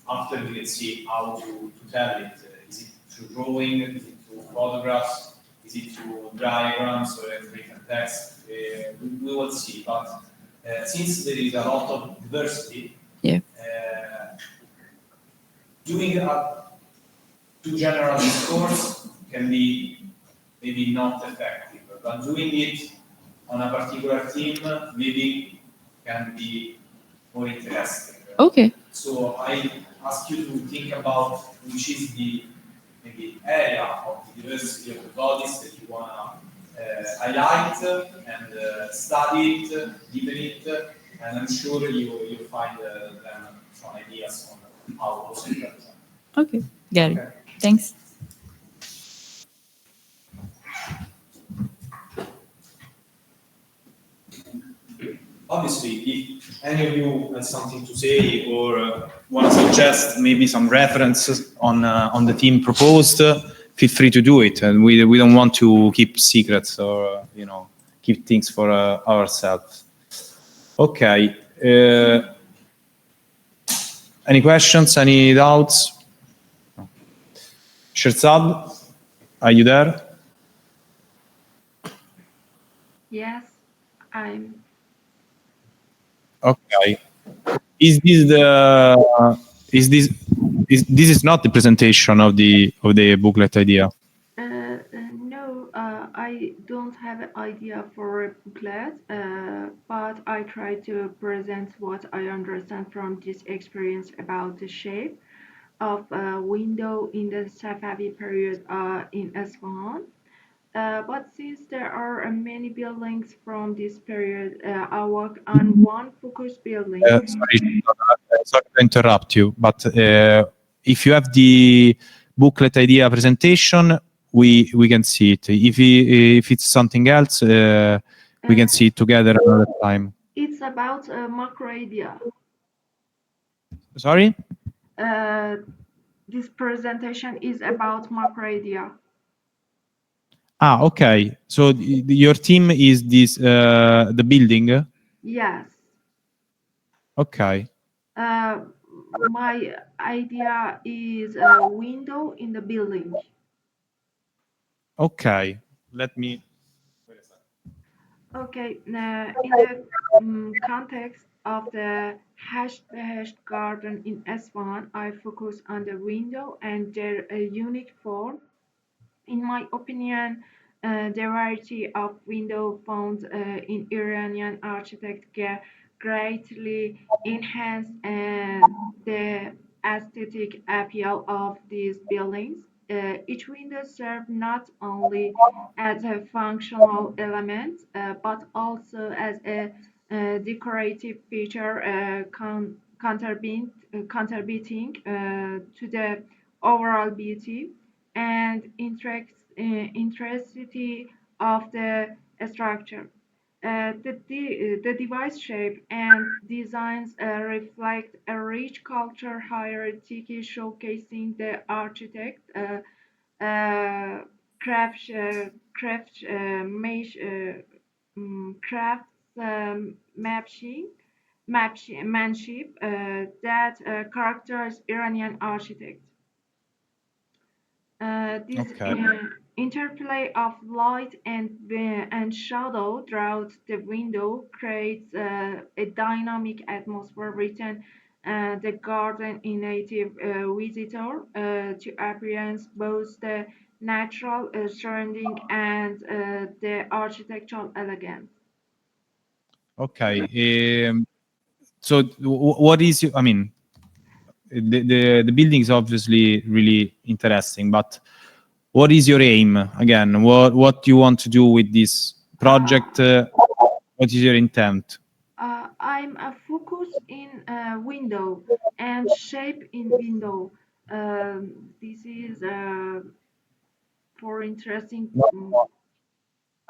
after we can see how to tell it. Is it through drawing? Is it through photographs? Is it through diagrams or written text? We will see. But since there is a lot of diversity, doing a too general discourse can be maybe not effective. But doing it on a particular theme maybe can be more interesting.
Okay.
So I ask you to think about which is the maybe area of the diversity of the bodies that you want to highlight and study it, deepen it, and I'm sure you'll find them some ideas on how also to that.
Okay.
Got it. Thanks.
Obviously, if any of you has something to say or want to suggest maybe some references on the theme proposed, feel free to do it. And we don't want to keep secrets or keep things for ourselves. Okay. Any questions? Any doubts? Shirzad, are you there?
Yes, I'm.
Okay. Is this not the presentation of the booklet idea?
No, I don't have an idea for a booklet, but I try to present what I understand from this experience about the shape of a window in the Safavi period in Isfahan. But since there are many buildings from this period, I work on one focus building.
Sorry to interrupt you, but if you have the booklet idea presentation, we can see it. If it's something else, we can see it together another time.
It's about macro idea.
Sorry?
This presentation is about macro idea.
Okay. So your team is this the building?
Yes.
Okay.
My idea is a window in the building.
Okay. Let me.
Okay. In the context of the Hasht garden in Esfahan, I focus on the window and their unique form. In my opinion, the variety of window found in Iranian architecture greatly enhance the aesthetic appeal of these buildings. Each window serves not only as a functional element, but also as a decorative feature contributing to the overall beauty and intricacy of the structure. The device shape and designs reflect a rich culture hierarchy showcasing the architect, craft, craft, mesh, crafts, manship that characterize Iranian architect. This
Okay.
interplay of light and shadow throughout the window creates a dynamic atmosphere within the garden in native visitor to appearance both the natural surrounding and the architectural elegance.
Okay. So what is I mean, the building is obviously really interesting, but what is your aim again? What do you want to do with this project? What is your intent?
I'm a focus in window and shape in window. This is for interesting.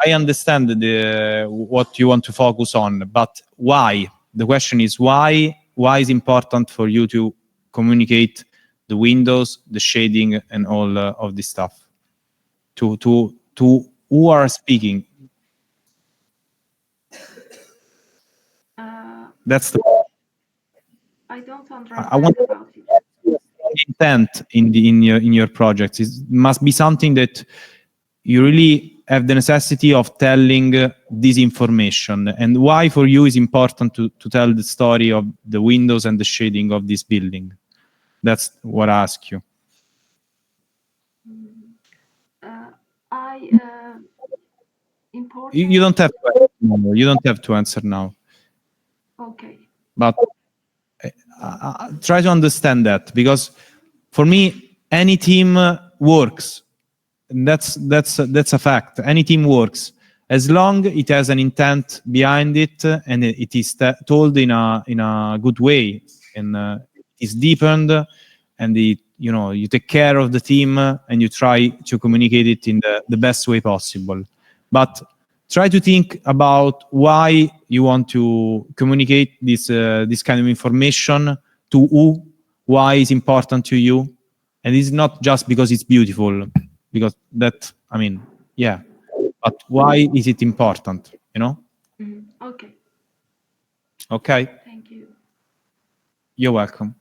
I understand what you want to focus on, but why? The question is why? Why is important for you to communicate the windows, the shading, and all of this stuff to who are speaking? That's the.
I don't
I
understand
want
about it.
intent in your projects. It must be something that you really have the necessity of telling this information, and why for you is important to tell the story of the windows and the shading of this building. That's what I ask you.
I important.
You don't have to answer now.
Okay.
But try to understand that, because for me, any team works. And that's a fact. Any team works as long it has an intent behind it, and it is told in a good way, and it is deepened, and you take care of the team, and you try to communicate it in the best way possible. But try to think about why you want to communicate this kind of information to who, why it's important to you, and it's not just because it's beautiful, because that, I mean, yeah, but why is it important?
Okay,
Okay,
thank you.
you're welcome.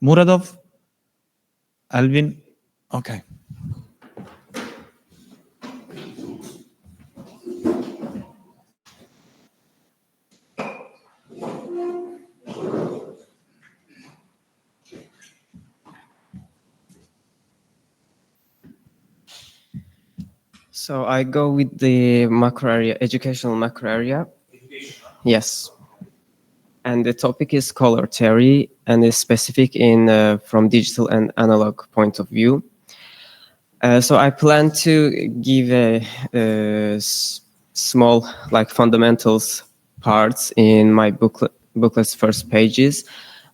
Muradov, Alvin, okay.
So I go with the macro area, educational macro area. Yes. And the topic is color theory and is specific in from digital and analog point of view. So I plan to give a small like fundamentals parts in my booklet's first pages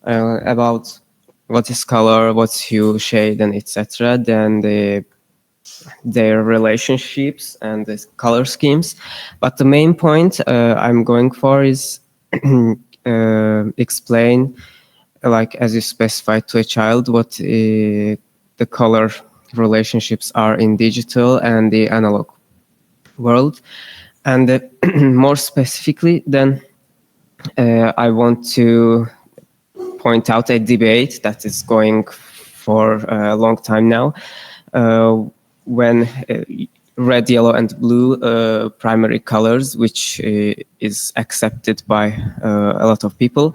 about what is color, what's hue, shade, and etc. Then their relationships and the color schemes. But the main point I'm going for is explain, like as you specified to a child, what the color relationships are in digital and the analog world. And more specifically, then I want to point out a debate that is going for a long time now. When red, yellow, and blue primary colors, which is accepted by a lot of people.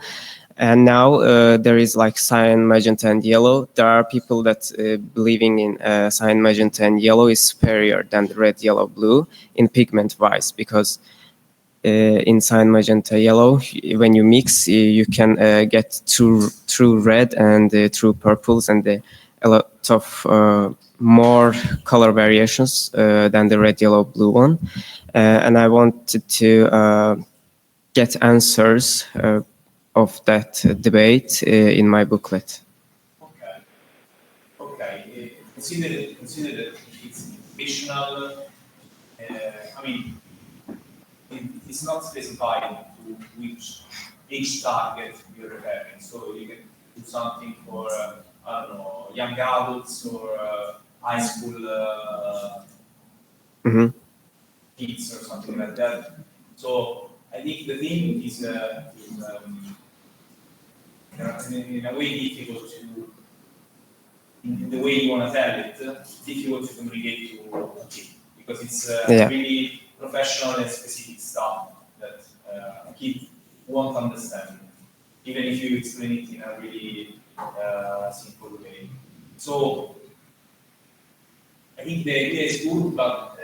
And now there is like cyan, magenta, and yellow. There are people that believing in cyan, magenta, and yellow is superior than the red, yellow, blue in pigment-wise, because in cyan, magenta, yellow, when you mix, you can get true red and true purples and a lot of more color variations than the red, yellow, blue one. And I wanted to get answers of that debate in my booklet.
Okay. Consider that it's fictional. I mean, it's not specified to which age target you're referring. So you can do something for I don't know, young adults or high school kids or something like that. So I think the thing is in a way difficult to, in the way you want to tell it, difficult to communicate to a kid, because it's really professional and specific stuff that a kid won't understand, even if you explain it in a really simple way. So I think the idea is good, but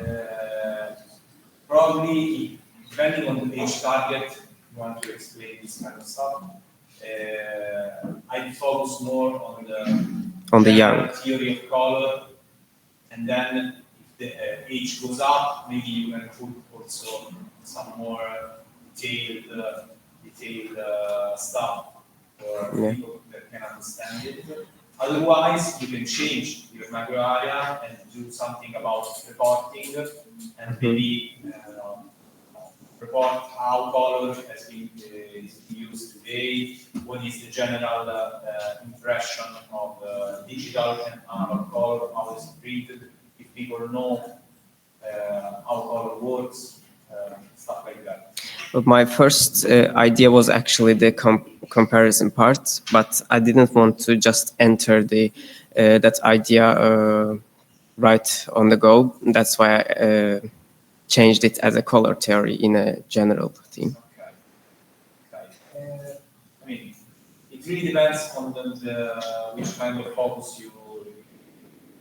probably depending on the age target you want to explain this kind of stuff, I'd focus more on the
young
theory of color, and then if the age goes up, maybe you can put also some more detailed stuff for people that can understand it. Otherwise, you can change your macro area and do something about reporting, and maybe report how color has been used today, what is the general impression of digital and analog color, how it's treated, if people know how color works, stuff like that.
But my first idea was actually the comparison part, but I didn't want to just enter that idea right on the go. That's why I changed it as a color theory in a general theme.
Okay. I mean, it really depends on which kind of focus you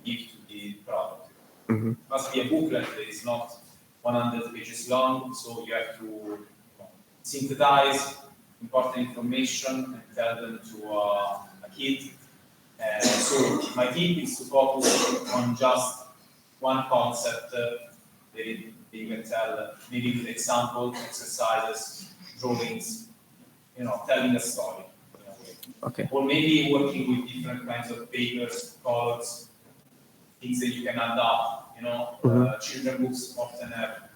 give to the product. It must be a booklet that is not 100 pages long, so you have to synthesize important information and tell them to a kid. So my tip is to focus on just one concept. They can tell maybe with examples, exercises, drawings, telling a story in a way.
Okay.
Or maybe working with different kinds of papers, colors, things that you can adapt. Children books often have,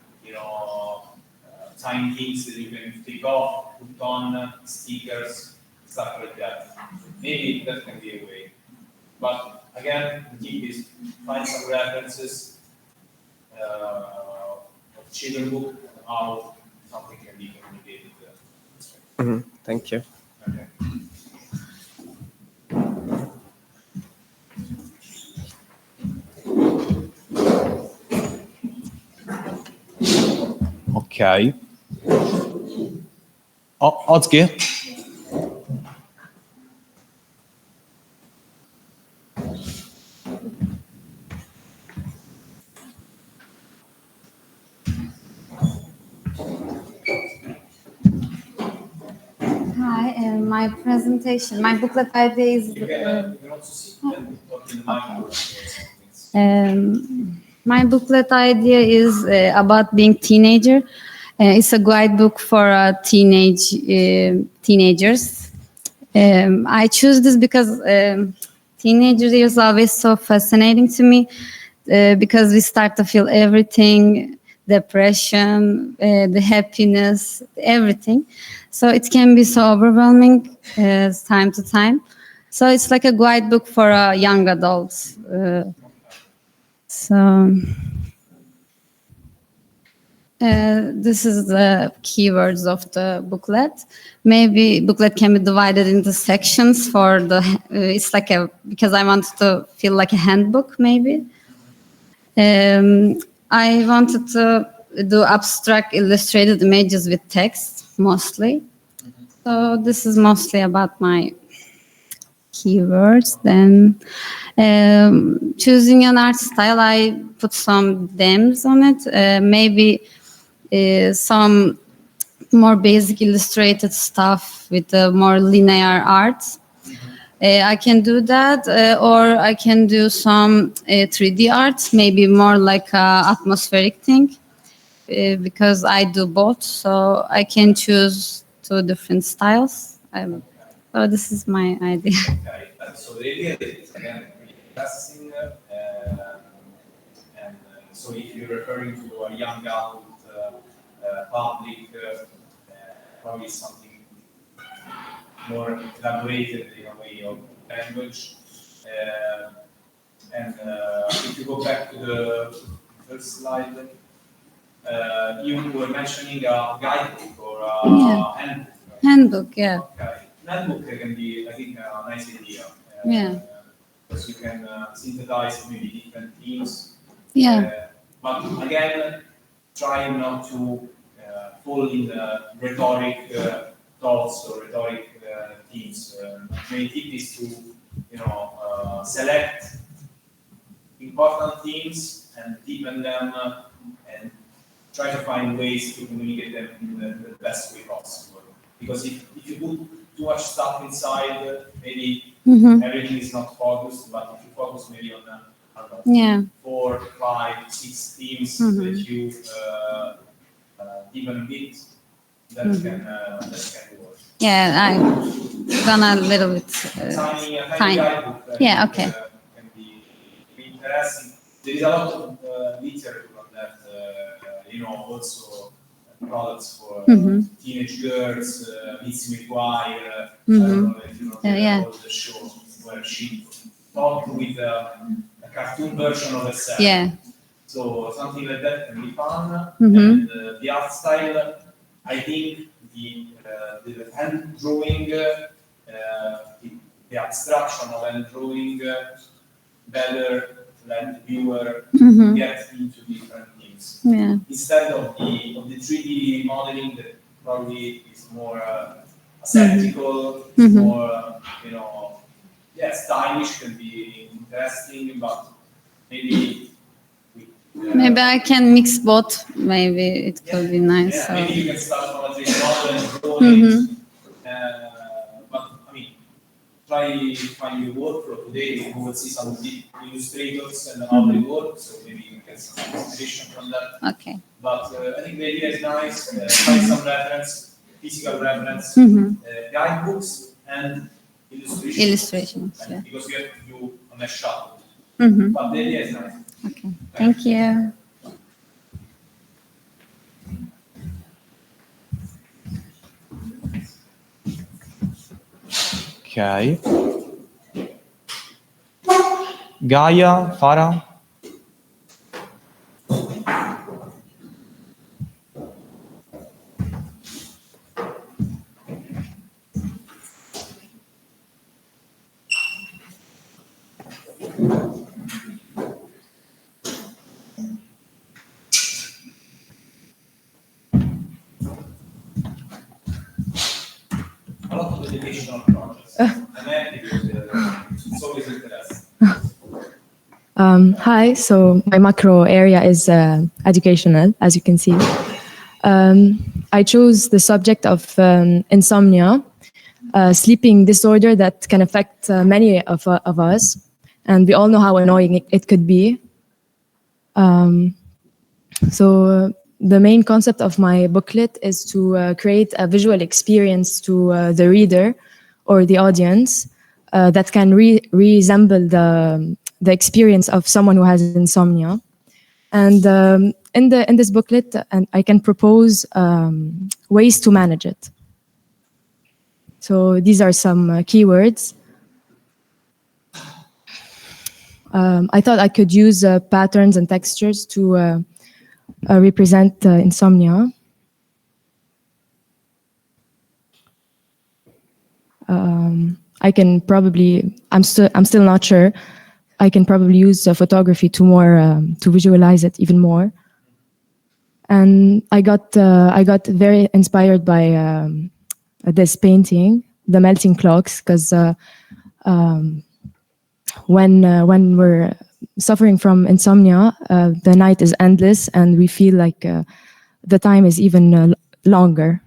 tiny things that you can take off, put on, stickers, stuff like that. Maybe that can be a way. But again, the tip is find some references of children book, how something can be communicated.
Thank you.
Okay. Okay. Özge.
Hi, my presentation, my booklet idea is. My booklet idea is about being teenager. It's a guidebook for teenagers. I choose this because teenager years are always so fascinating to me because we start to feel everything, depression, the happiness, everything. So it can be so overwhelming time to time. So it's like a guidebook for young adults. This is the keywords of the booklet. Maybe booklet can be divided into sections for the. It's like because I wanted to feel like a handbook. Maybe. I wanted to do abstract illustrated images with text mostly. So this is mostly about my keywords. Then choosing an art style, I put some themes on it. Maybe some more basic illustrated stuff with more linear art. I can do that, or I can do some 3D art, maybe more like a atmospheric thing, because I do both, so I can choose two different styles. So this is my idea.
Okay, so the idea is again really interesting, and so if you're referring to a young adult public, probably something more elaborated in a way of language. And if you go back to the first slide, you were mentioning a guidebook or a handbook.
Handbook, yeah.
Okay. Handbook can be, I think, a nice idea.
Yeah.
Because you can synthesize maybe different themes.
Yeah.
But again, try not to fall in rhetoric thoughts or rhetoric themes. Main tip is to, select important themes and deepen them and try to find ways to communicate them in the best way possible. Because if you put too much stuff inside, maybe everything is not focused, but if you focus maybe on, I don't know, 4, 5, 6 themes that you deepen a bit, that can work.
Yeah, I've done a little bit.
Tiny guidebook.
Yeah, okay.
Can be interesting. There is a lot of literature on that, also products for teenage girls, Lizzie McGuire, I don't know if you know the show where she talked with a cartoon version of herself.
Yeah.
So something like that can be fun. And the art style, I think the hand drawing, the abstraction of hand drawing better let the viewer get into different things.
Yeah.
Instead of the 3D modeling that probably is more ascetical, more, stylish, can be interesting, but maybe
maybe I can mix both. Maybe it could be nice.
Yeah, maybe you can start from a 3D model and drawing, try find your work for today. You will see some illustrators and how they work, so maybe you get some inspiration from that.
Okay.
But I think the idea is nice. Find some reference, physical reference, guidebooks, and illustrations.
Illustrations, yeah.
Because you have to do a mesh shot.
Mhm.
But the idea is nice.
Okay. Thank you.
Ok. Gaia, Farah? A lot of educational projects. I'm happy because it's always interesting.
Hi, so my macro area is educational, as you can see. I chose the subject of insomnia, sleeping disorder that can affect many of us, and we all know how annoying it could be. So the main concept of my booklet is to create a visual experience to the reader or the audience that can resemble the experience of someone who has insomnia. And in this booklet, and I can propose ways to manage it. So these are some keywords. I thought I could use patterns and textures to represent insomnia. I can probably, I'm still not sure. I can probably use photography to visualize it even more. And I got very inspired by this painting, The Melting Clocks, because when we're suffering from insomnia, the night is endless and we feel like the time is even longer.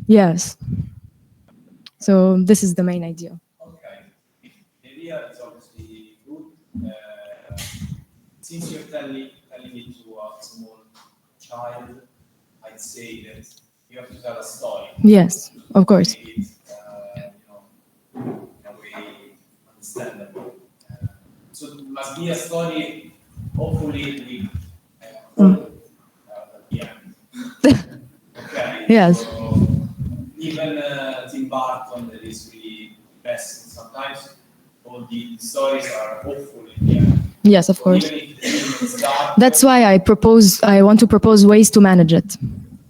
Yes. So this is the main idea.
Okay. The idea is obviously good. Since you're telling it to a small child, I'd say that you have to tell a story.
Yes, of course.
Make it, in a way understandable. So it must be a story, hopefully, with at the end. Okay.
Yes.
So, even Tim Burton, that is really best. Sometimes all the stories are hopeful in the end.
Yes, of course.
Even if the film is dark,
That's why I want to propose ways to manage it.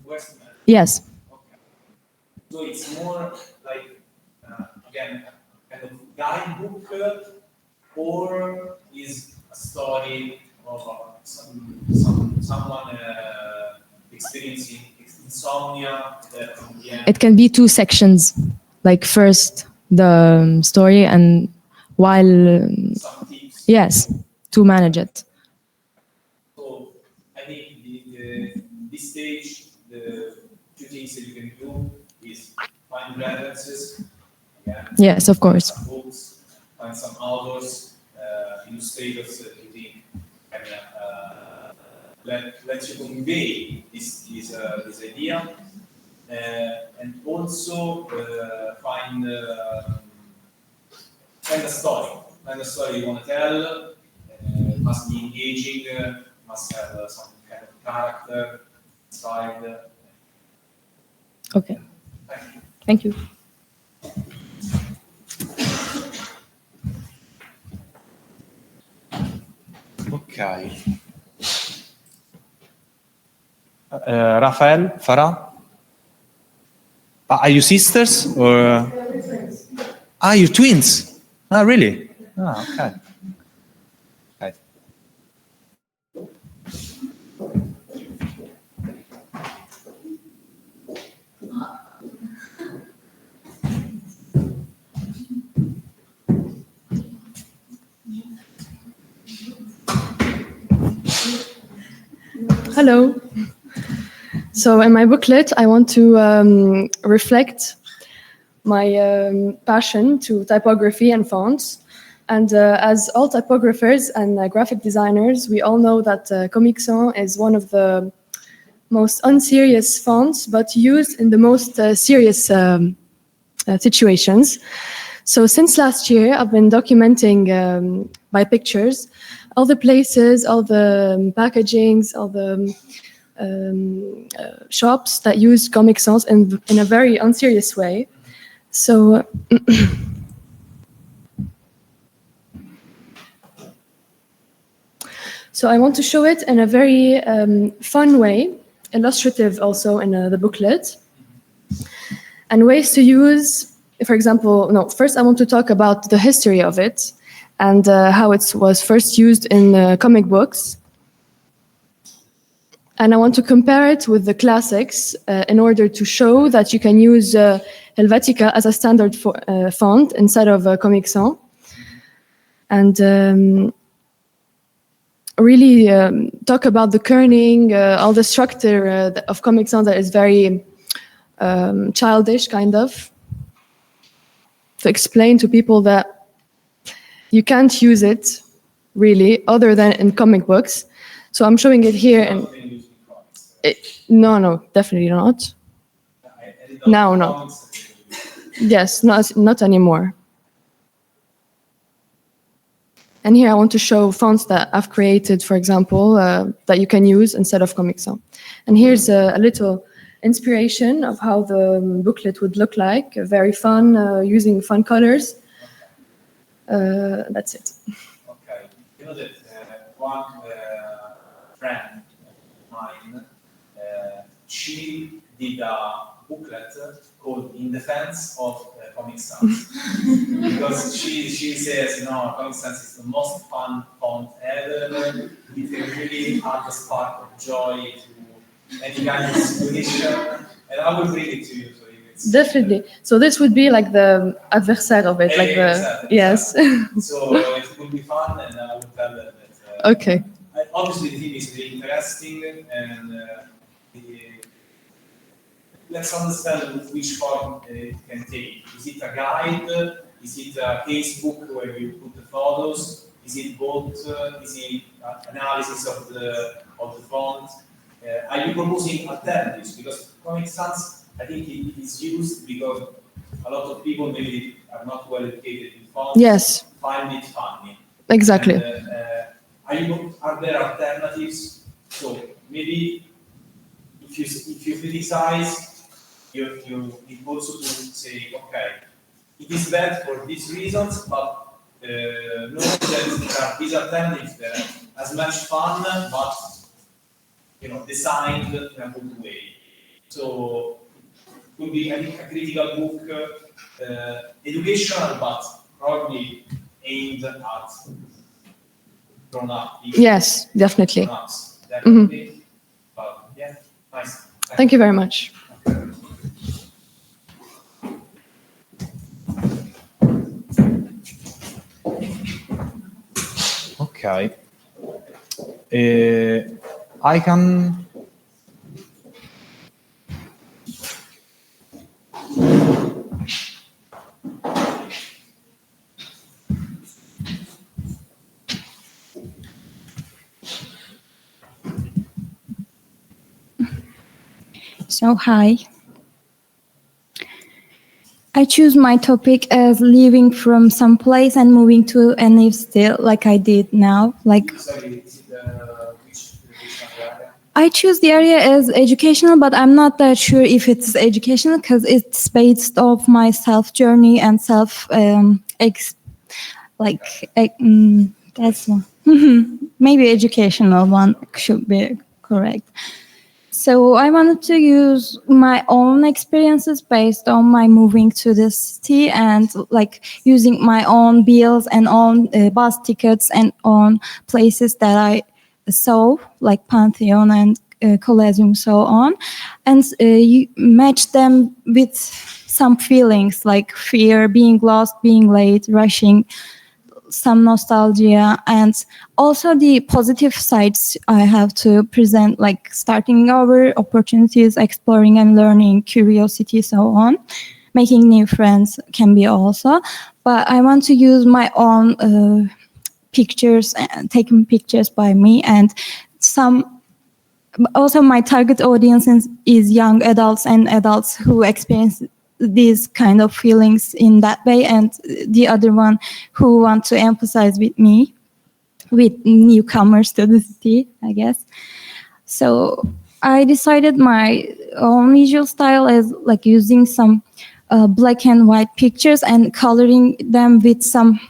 ways to manage.
Yes.
Okay. So it's more like, again, a kind of guidebook, or is a story of someone experiencing insomnia that in the end.
It can be two sections, like first the story and while,
Some tips.
yes, to manage it.
So I think this stage, the two things that you can do is find references. Again,
Yes, of course.
some books, find some authors, illustrators that you think can let you convey this idea, and also find a story. Find a story you want to tell. It must be engaging. Must have some kind of character inside.
Okay. Thank you.
Okay. Rafael, Farah? Are you sisters or? You're twins. Really? Okay. Right.
Hello. So in my booklet, I want to reflect my passion to typography and fonts. And as all typographers and graphic designers, we all know that Comic Sans is one of the most unserious fonts, but used in the most serious situations. So since last year, I've been documenting by pictures all the places, all the packagings, all the shops that use Comic Sans in a very unserious way. So so I want to show it in a very fun way, illustrative also in the booklet, and ways to use. For example, first I want to talk about the history of it and how it was first used in comic books. And I want to compare it with the classics in order to show that you can use Helvetica as a standard font instead of Comic Sans. And really talk about the kerning, all the structure of Comic Sans that is very childish, kind of. To explain to people that you can't use it really other than in comic books. So I'm showing it here, and no, definitely not. Now, no. Yes, not anymore. And here I want to show fonts that I've created, for example, that you can use instead of Comic Sans. And here's a little inspiration of how the booklet would look like. Very fun, using fun colors. That's it.
Okay. You know that one friend of mine, she did a booklet called "In Defense of Comic Sans," because she says, Comic Sans is the most fun font ever. It can really add a spark of joy to any kind of situation, and I will read it to you. So
definitely. So this would be like the adversaire of it, like the
exactly.
Yes.
So it will be fun, and I will tell them that.
Okay.
Obviously, the theme is very interesting, and let's understand which form it can take. Is it a guide? Is it a casebook where you put the photos? Is it both? Is it analysis of the font? Are you proposing alternatives? Because Comic Sans, I think it is used because a lot of people maybe are not well educated in fonts.
Yes.
Find it funny.
Exactly.
And, are there alternatives? So maybe if you criticize, you need also to say, okay, it is bad for these reasons, but know that there are these alternatives that are as much fun, but designed in a good way. So it could be, I think, a critical book, educational, but probably aimed at grown-up people.
Yes, definitely.
Grown-ups, definitely. But yeah, nice.
Thank you very much.
Okay. I can.
So, hi. I choose my topic as leaving from some place and moving to a new state, like I did now. I choose the area as educational, but I'm not that sure if it's educational because it's based off my self journey and self that's one. Maybe educational one should be correct. So I wanted to use my own experiences based on my moving to the city and using my own bills and own bus tickets and on places that I saw, like Pantheon and Colosseum, so on, and you match them with some feelings like fear, being lost, being late, rushing, some nostalgia, and also the positive sides I have to present, like starting over, opportunities, exploring and learning, curiosity, so on. making new friends can be also. But I want to use my own pictures and taken pictures by me, and also my target audience is young adults and adults who experience these kind of feelings in that way, and the other one who want to emphasize with me, with newcomers to the city, I guess. So I decided my own visual style as like using some black and white pictures and coloring them with some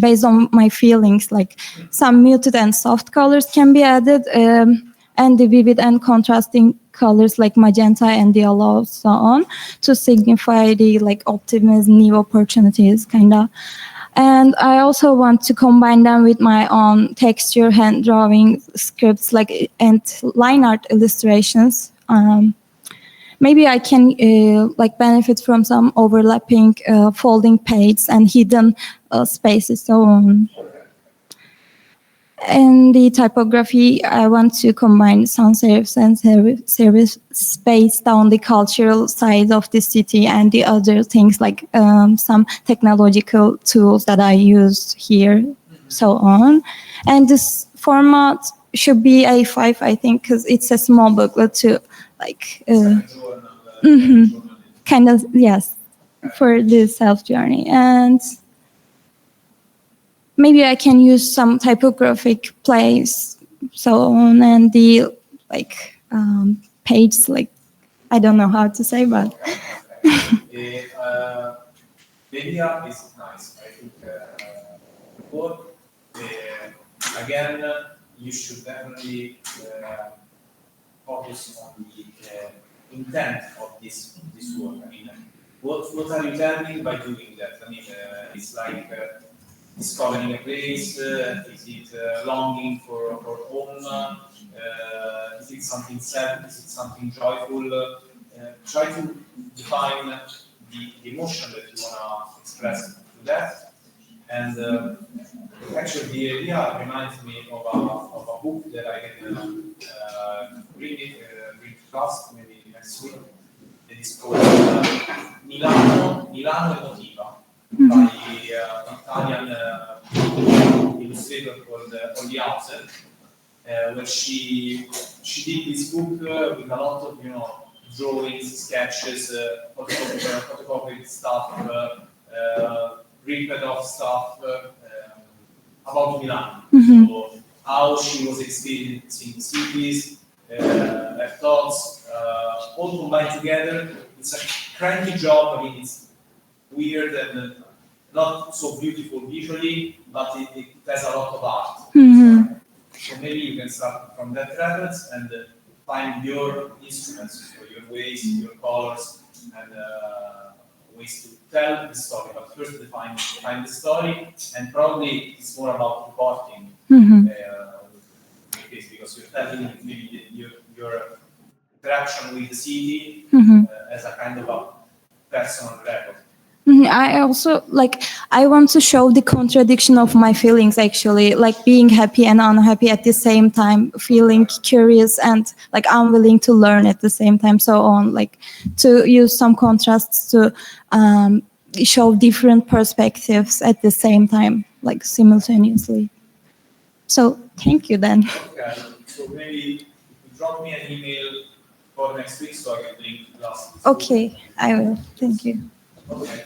based on my feelings, like some muted and soft colors can be added, and the vivid and contrasting colors like magenta and yellow, so on, to signify the like optimism, new opportunities, kind of. And I also want to combine them with my own texture, hand drawing scripts, like and line art illustrations. Maybe I can like benefit from some overlapping folding pages and hidden spaces, so on. In the typography, I want to combine sans serifs and service space down the cultural side of the city and the other things like some technological tools that I used here, so on. And this format should be A5, I think, because it's a small booklet to like kind of, yes, for the self journey. And maybe I can use some typographic plays, so on, and the like pages, like I don't know how to say, but
The idea is nice. I think but again, you should definitely focus on the intent of this work. I mean, what are you telling by doing that? I mean, it's like discovering a place. Is it longing for home? Is it something sad? Is it something joyful? Try to define the emotion that you want to express through that. And actually, the idea reminds me of a book that I can bring to class maybe next week. It is called Milano Emotiva by an Italian illustrator called Olliauser, where she did this book with a lot of drawings, sketches, photocopied stuff, ripped off stuff about Milan. So how she was experiencing cities, her thoughts, all combined together. It's a cranky job. I mean, it's weird and not so beautiful visually, but it has a lot of art. So maybe you can start from that reference and find your instruments, so your ways, your colors, and ways to tell the story. But first define the story, and probably it's more about reporting because you're telling maybe your interaction with the city as a kind of a personal record.
I also I want to show the contradiction of my feelings, actually, like being happy and unhappy at the same time, feeling curious and like unwilling to learn at the same time, so on, like to use some contrasts to show different perspectives at the same time, like simultaneously. So thank you then.
Okay, so maybe you drop me an email for next week so I can bring class.
Okay, I will. Thank you.
Okay.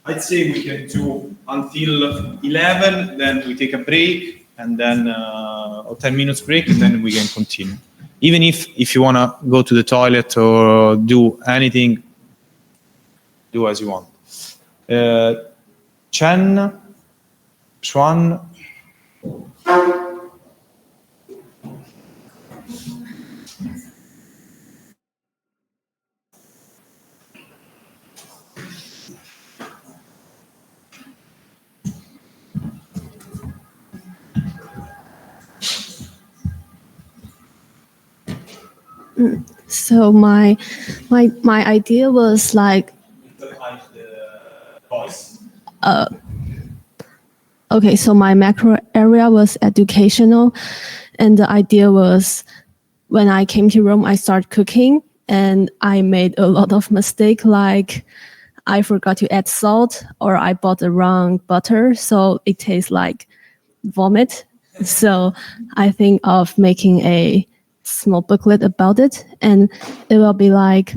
I'd say we can do until 11, then we take a break, and then or 10 minutes break, and then we can continue. Even if you want to go to the toilet or do anything, do as you want. Chen, Xuan.
So my idea was like okay, so my macro area was educational, and the idea was when I came to Rome, I started cooking,
and I made a lot of mistake, like I forgot to add salt, or I bought the wrong butter, so it tastes like vomit. So I think of making a small booklet about it, and it will be like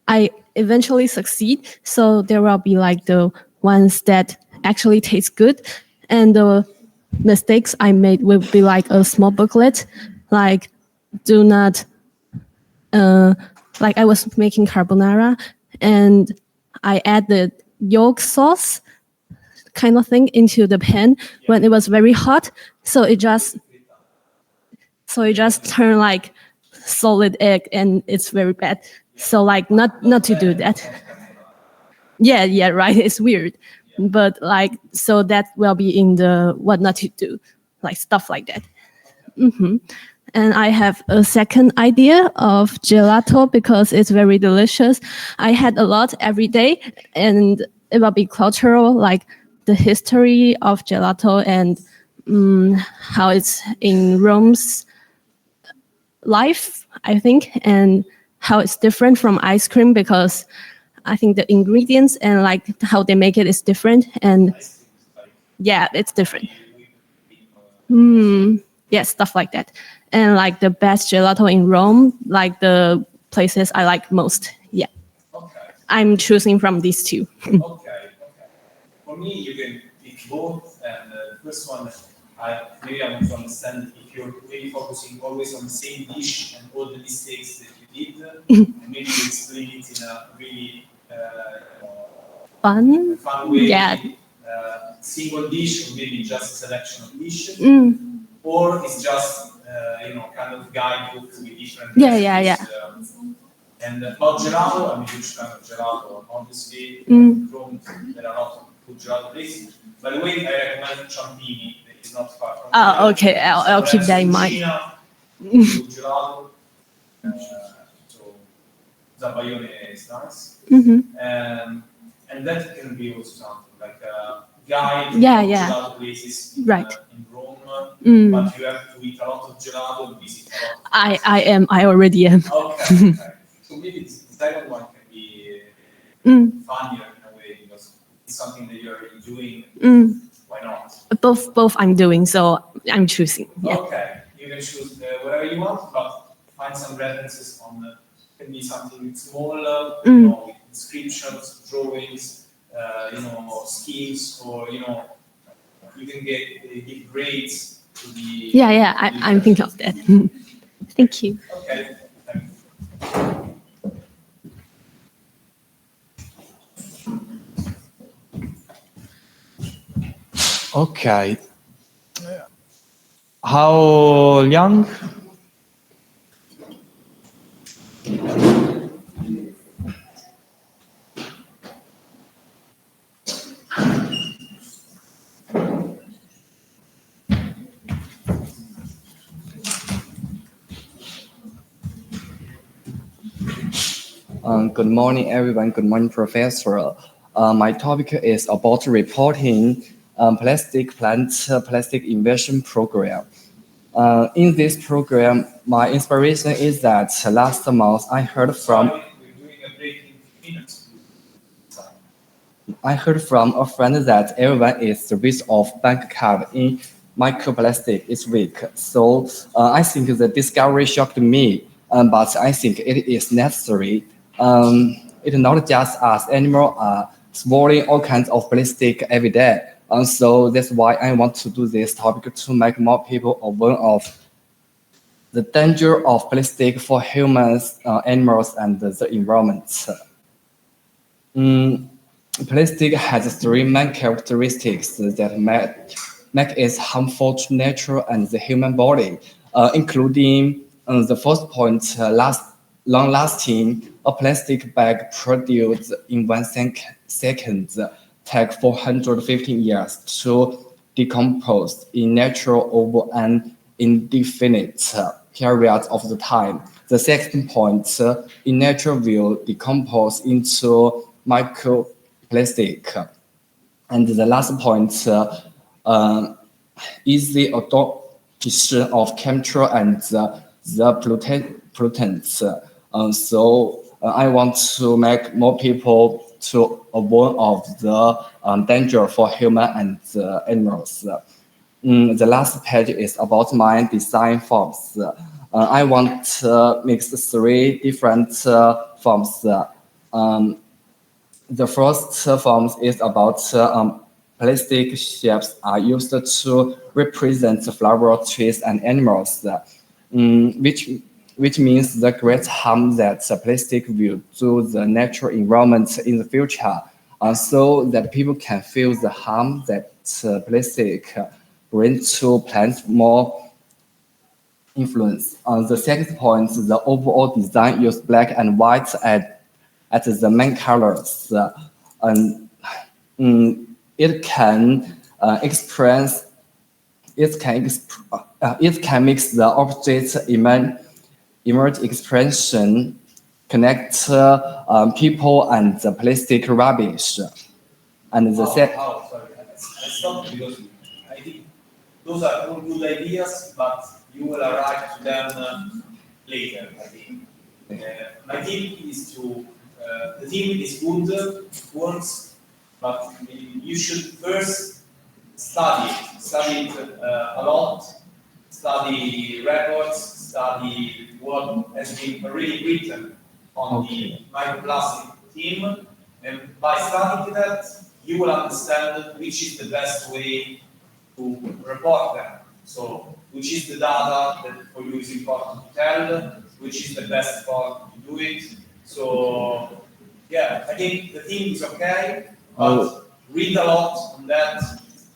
I eventually succeed. So there will be like the ones that actually taste good, and the mistakes I made will be like a small booklet, like do not, like I was making carbonara and I added yolk sauce kind of thing into the pan when it was very hot. So it just turned like solid egg and it's very bad. So like not to do that. Yeah, right. It's weird. But like so that will be in the what not to do, like stuff like that. And I have a second idea of gelato because it's very delicious. I had a lot every day, and it will be cultural, like the history of gelato and how it's in Rome's life, I think, and how it's different from ice cream because I think the ingredients and like how they make it is different. And yeah, it's different. Yeah, stuff like that. And like the best gelato in Rome, like the places I like most. Yeah. I'm choosing from these two.
Okay. For me, you can pick both. And the first one, maybe I want to understand if you're really focusing always on the same dish and all the mistakes that you did, and maybe you explain it in a really
Fun
way.
Yeah.
Single dish or maybe just a selection of dishes, or it's just kind of guidebook with different recipes. And about gelato, I'm a huge fan of gelato. Obviously, in Rome there are a lot of good gelato places. By the way, I recommend Ciampini. That is not far from here.
Okay, I'll keep that in mind.
Good gelato. So Zabaione is nice. And that can be also something like a guide to gelato places in Rome. But you have to eat a lot of gelato and visit a lot of
I already am.
Okay. So maybe the second one can be funnier in a way because it's something that you're already doing. Why not?
Both I'm doing, so I'm choosing. Yeah.
Okay, you can choose whatever you want, but find some references on can be something small, with descriptions, drawings, schemes, or you can give grades to the.
Yeah. I'm thinking of that. Thank you.
Okay. Okay. How young?
Good morning, everyone. Good morning, Professor. My topic is about reporting plastic invention program. In this program, my inspiration is that last month I heard from a friend that everyone is the risk of bank card in microplastic each week. So I think the discovery shocked me, but I think it is necessary. It's not just us anymore swallowing all kinds of plastic every day. So that's why I want to do this topic to make more people aware of the danger of plastic for humans, animals, and the environment. Plastic has three main characteristics that make it harmful to nature and the human body, including the first point, long-lasting. A plastic bag produced in 1 second takes 415 years to decompose in nature over an indefinite period of the time. The second point, in nature will decompose into microplastic. And the last point, is the adoption of chemical and the pollutants I want to make more people to aware of the danger for human and animals. The last page is about my design forms. I want to mix 3 different forms. The first form is about plastic shapes are used to represent flower, trees, and animals, which means the great harm that plastic will do the natural environment in the future, so that people can feel the harm that plastic brings to plants more influence. The second point, the overall design use black and white as the main colors, and it can express. It can mix the opposite image expression, connect people and the plastic rubbish. And the
sorry, I stopped because I think those are all good ideas, but you will arrive to them later, I think. My tip is to, the team is good, it works, but you should first study it a lot, study records, study what has been really written on the microplastic team, and by studying that, you will understand which is the best way to report them. So, which is the data that for you is important to tell, which is the best part to do it. So, yeah, I think the theme is okay, but read a lot on that.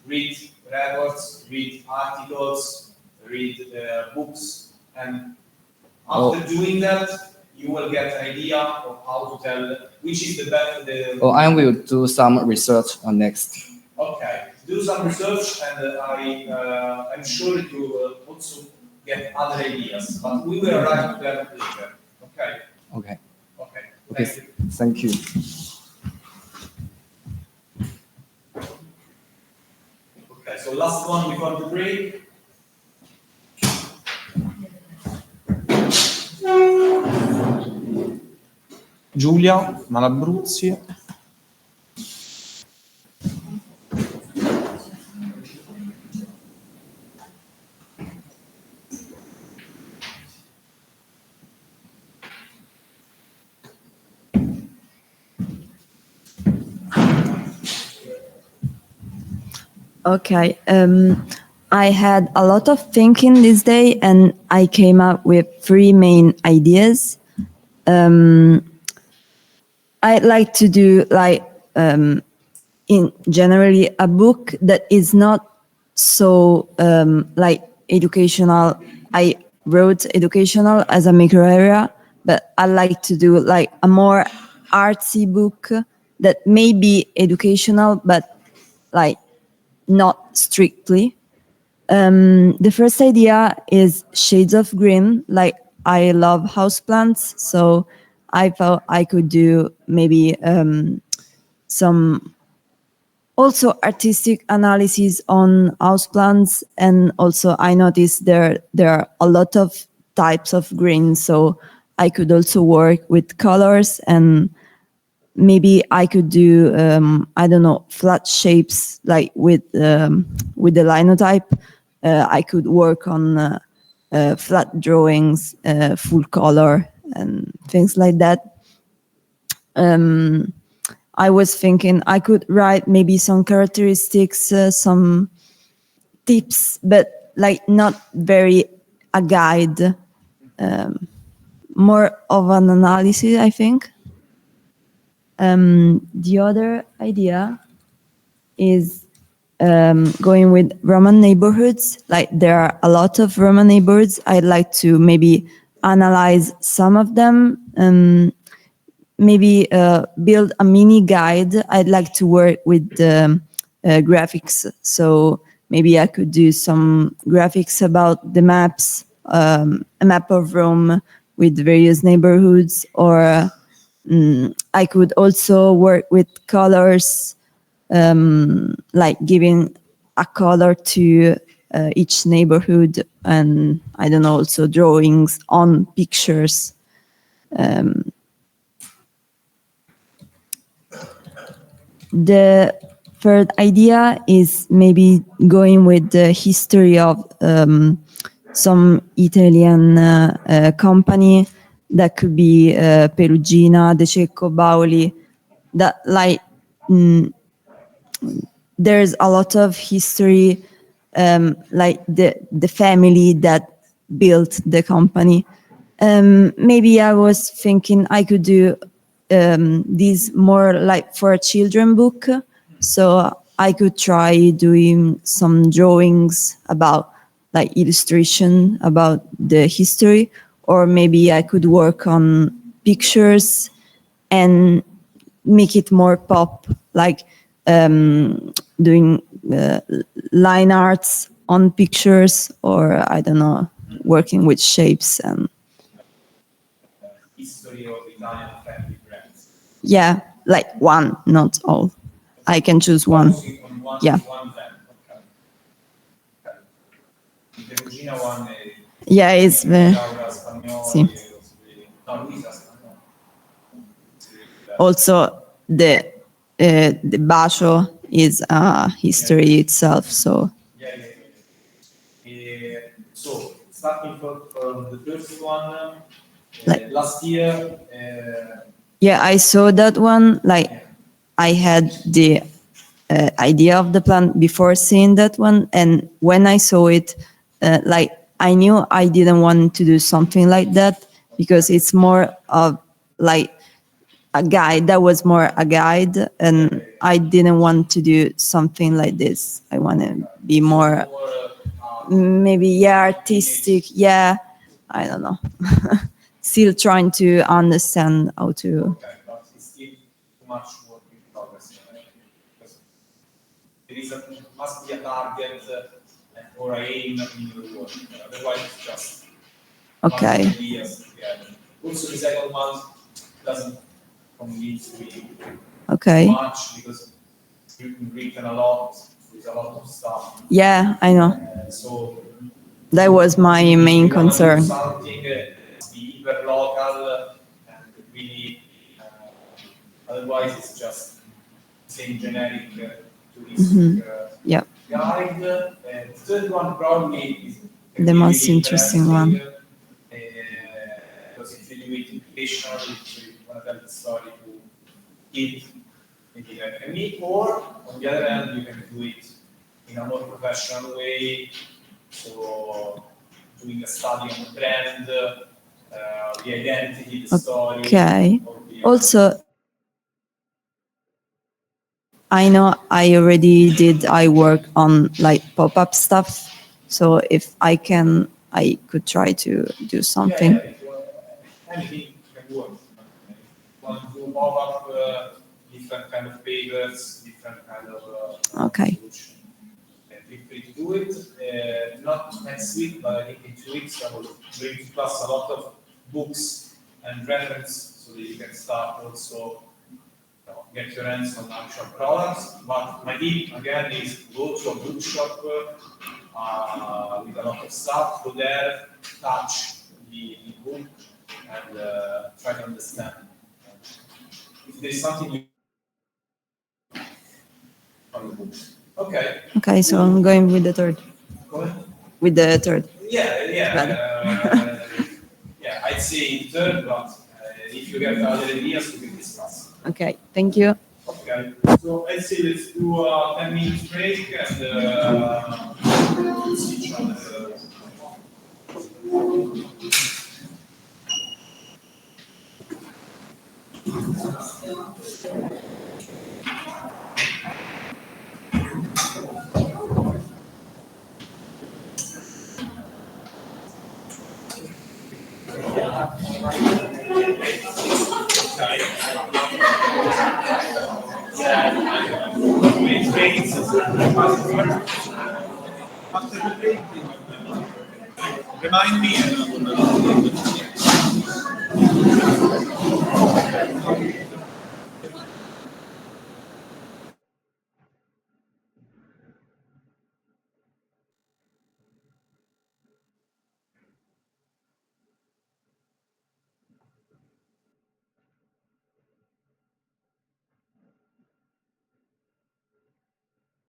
Read reports, read articles, read books, and after doing that, you will get an idea of how to tell which is the best.
I will do some research on next.
Okay, do some research, and I'm sure you will also get other ideas, but we will arrive to them later. Okay.
Okay.
Okay.
Thank you.
Okay, so last one before the break. Giulia Malabruzzi.
Okay. I had a lot of thinking this day, and I came up with 3 main ideas. I'd like to do in generally a book that is not so educational. I wrote educational as a micro area, but I like to do a more artsy book that may be educational, but not strictly. The first idea is shades of green. I love houseplants, so I thought I could do maybe some also artistic analysis on houseplants, and also I noticed there are a lot of types of green, so I could also work with colors, and maybe I could do I don't know, flat shapes with the linotype. I could work on flat drawings, full color, and things like that. I was thinking I could write maybe some characteristics, some tips, but not very a guide, more of an analysis, I think. The other idea is going with Roman neighborhoods. There are a lot of Roman neighborhoods. I'd like to maybe analyze some of them, maybe build a mini guide. I'd like to work with graphics. So maybe I could do some graphics about the maps, a map of Rome with various neighborhoods, or I could also work with colors, giving a color to each neighborhood, and I don't know, also drawings on pictures. The third idea is maybe going with the history of some Italian company that could be Perugina, De Cecco, Bauli, that like there's a lot of history, like the family that built the company. Maybe I was thinking I could do this more like for a children book, so I could try doing some drawings about like illustration about the history, or maybe I could work on pictures and make it more pop, like doing line arts on pictures, or I don't know, working with shapes and
History of Italian family brands.
yeah, like one, not all. I can choose one. Yeah.
One brand. Okay. Okay. The Perugina one è
Yeah, it's very.
Laura Spagnoli,
Sì.
no, Luisa Spagnoli.
Also, the Bacio is history itself. So
So, starting from the first one,
Like-
last year,
yeah, I saw that one. Like, I had the idea of the plan before seeing that one, and when I saw it, like I knew I didn't want to do something like that because it's more of like a guide. That was more a guide, and I didn't want to do something like this. I want to be more, maybe artistic. Yeah, I don't know. Still trying to understand how to.
but it's still too much work in progress. Because there is must be a target or a aim in your work. Otherwise, it's just
Okay.
ideas together. Also, the second one doesn't convince me
Okay.
much because you've written a lot. There's a lot of stuff.
Yeah, I know.
So
That was my main concern.
something must be hyper local and really. Otherwise, it's just same generic touristic
Yeah.
guide. The third one probably is
The most interesting one.
Because if you do it educationally, so you want to tell the story to kids, maybe like me, or on the other hand, you can do it in a more professional way. So doing a study on the brand, the identity, the story.
Okay. Also, I know I already did. I work on like pop-up stuff. So if I can, I could try to do something.
Yeah, anything can work. Want to pop up different kind of papers, different kind of
Okay.
solution. Feel free to do it. Not next week, but I think in 2 weeks I will bring to class a lot of books and reference so that you can start also get your hands on actual products. But my tip again is go to a bookshop with a lot of stuff. Go there, touch the book, and try to understand. If there's something you on the books. Okay.
Okay, so I'm going with the third.
Go ahead.
With the third.
Yeah. Yeah, I'd say third, but if you get other ideas, we can discuss.
Okay, thank you.
Okay, so let's see, let's do a 10-minute break and see each other. After the break, remind me.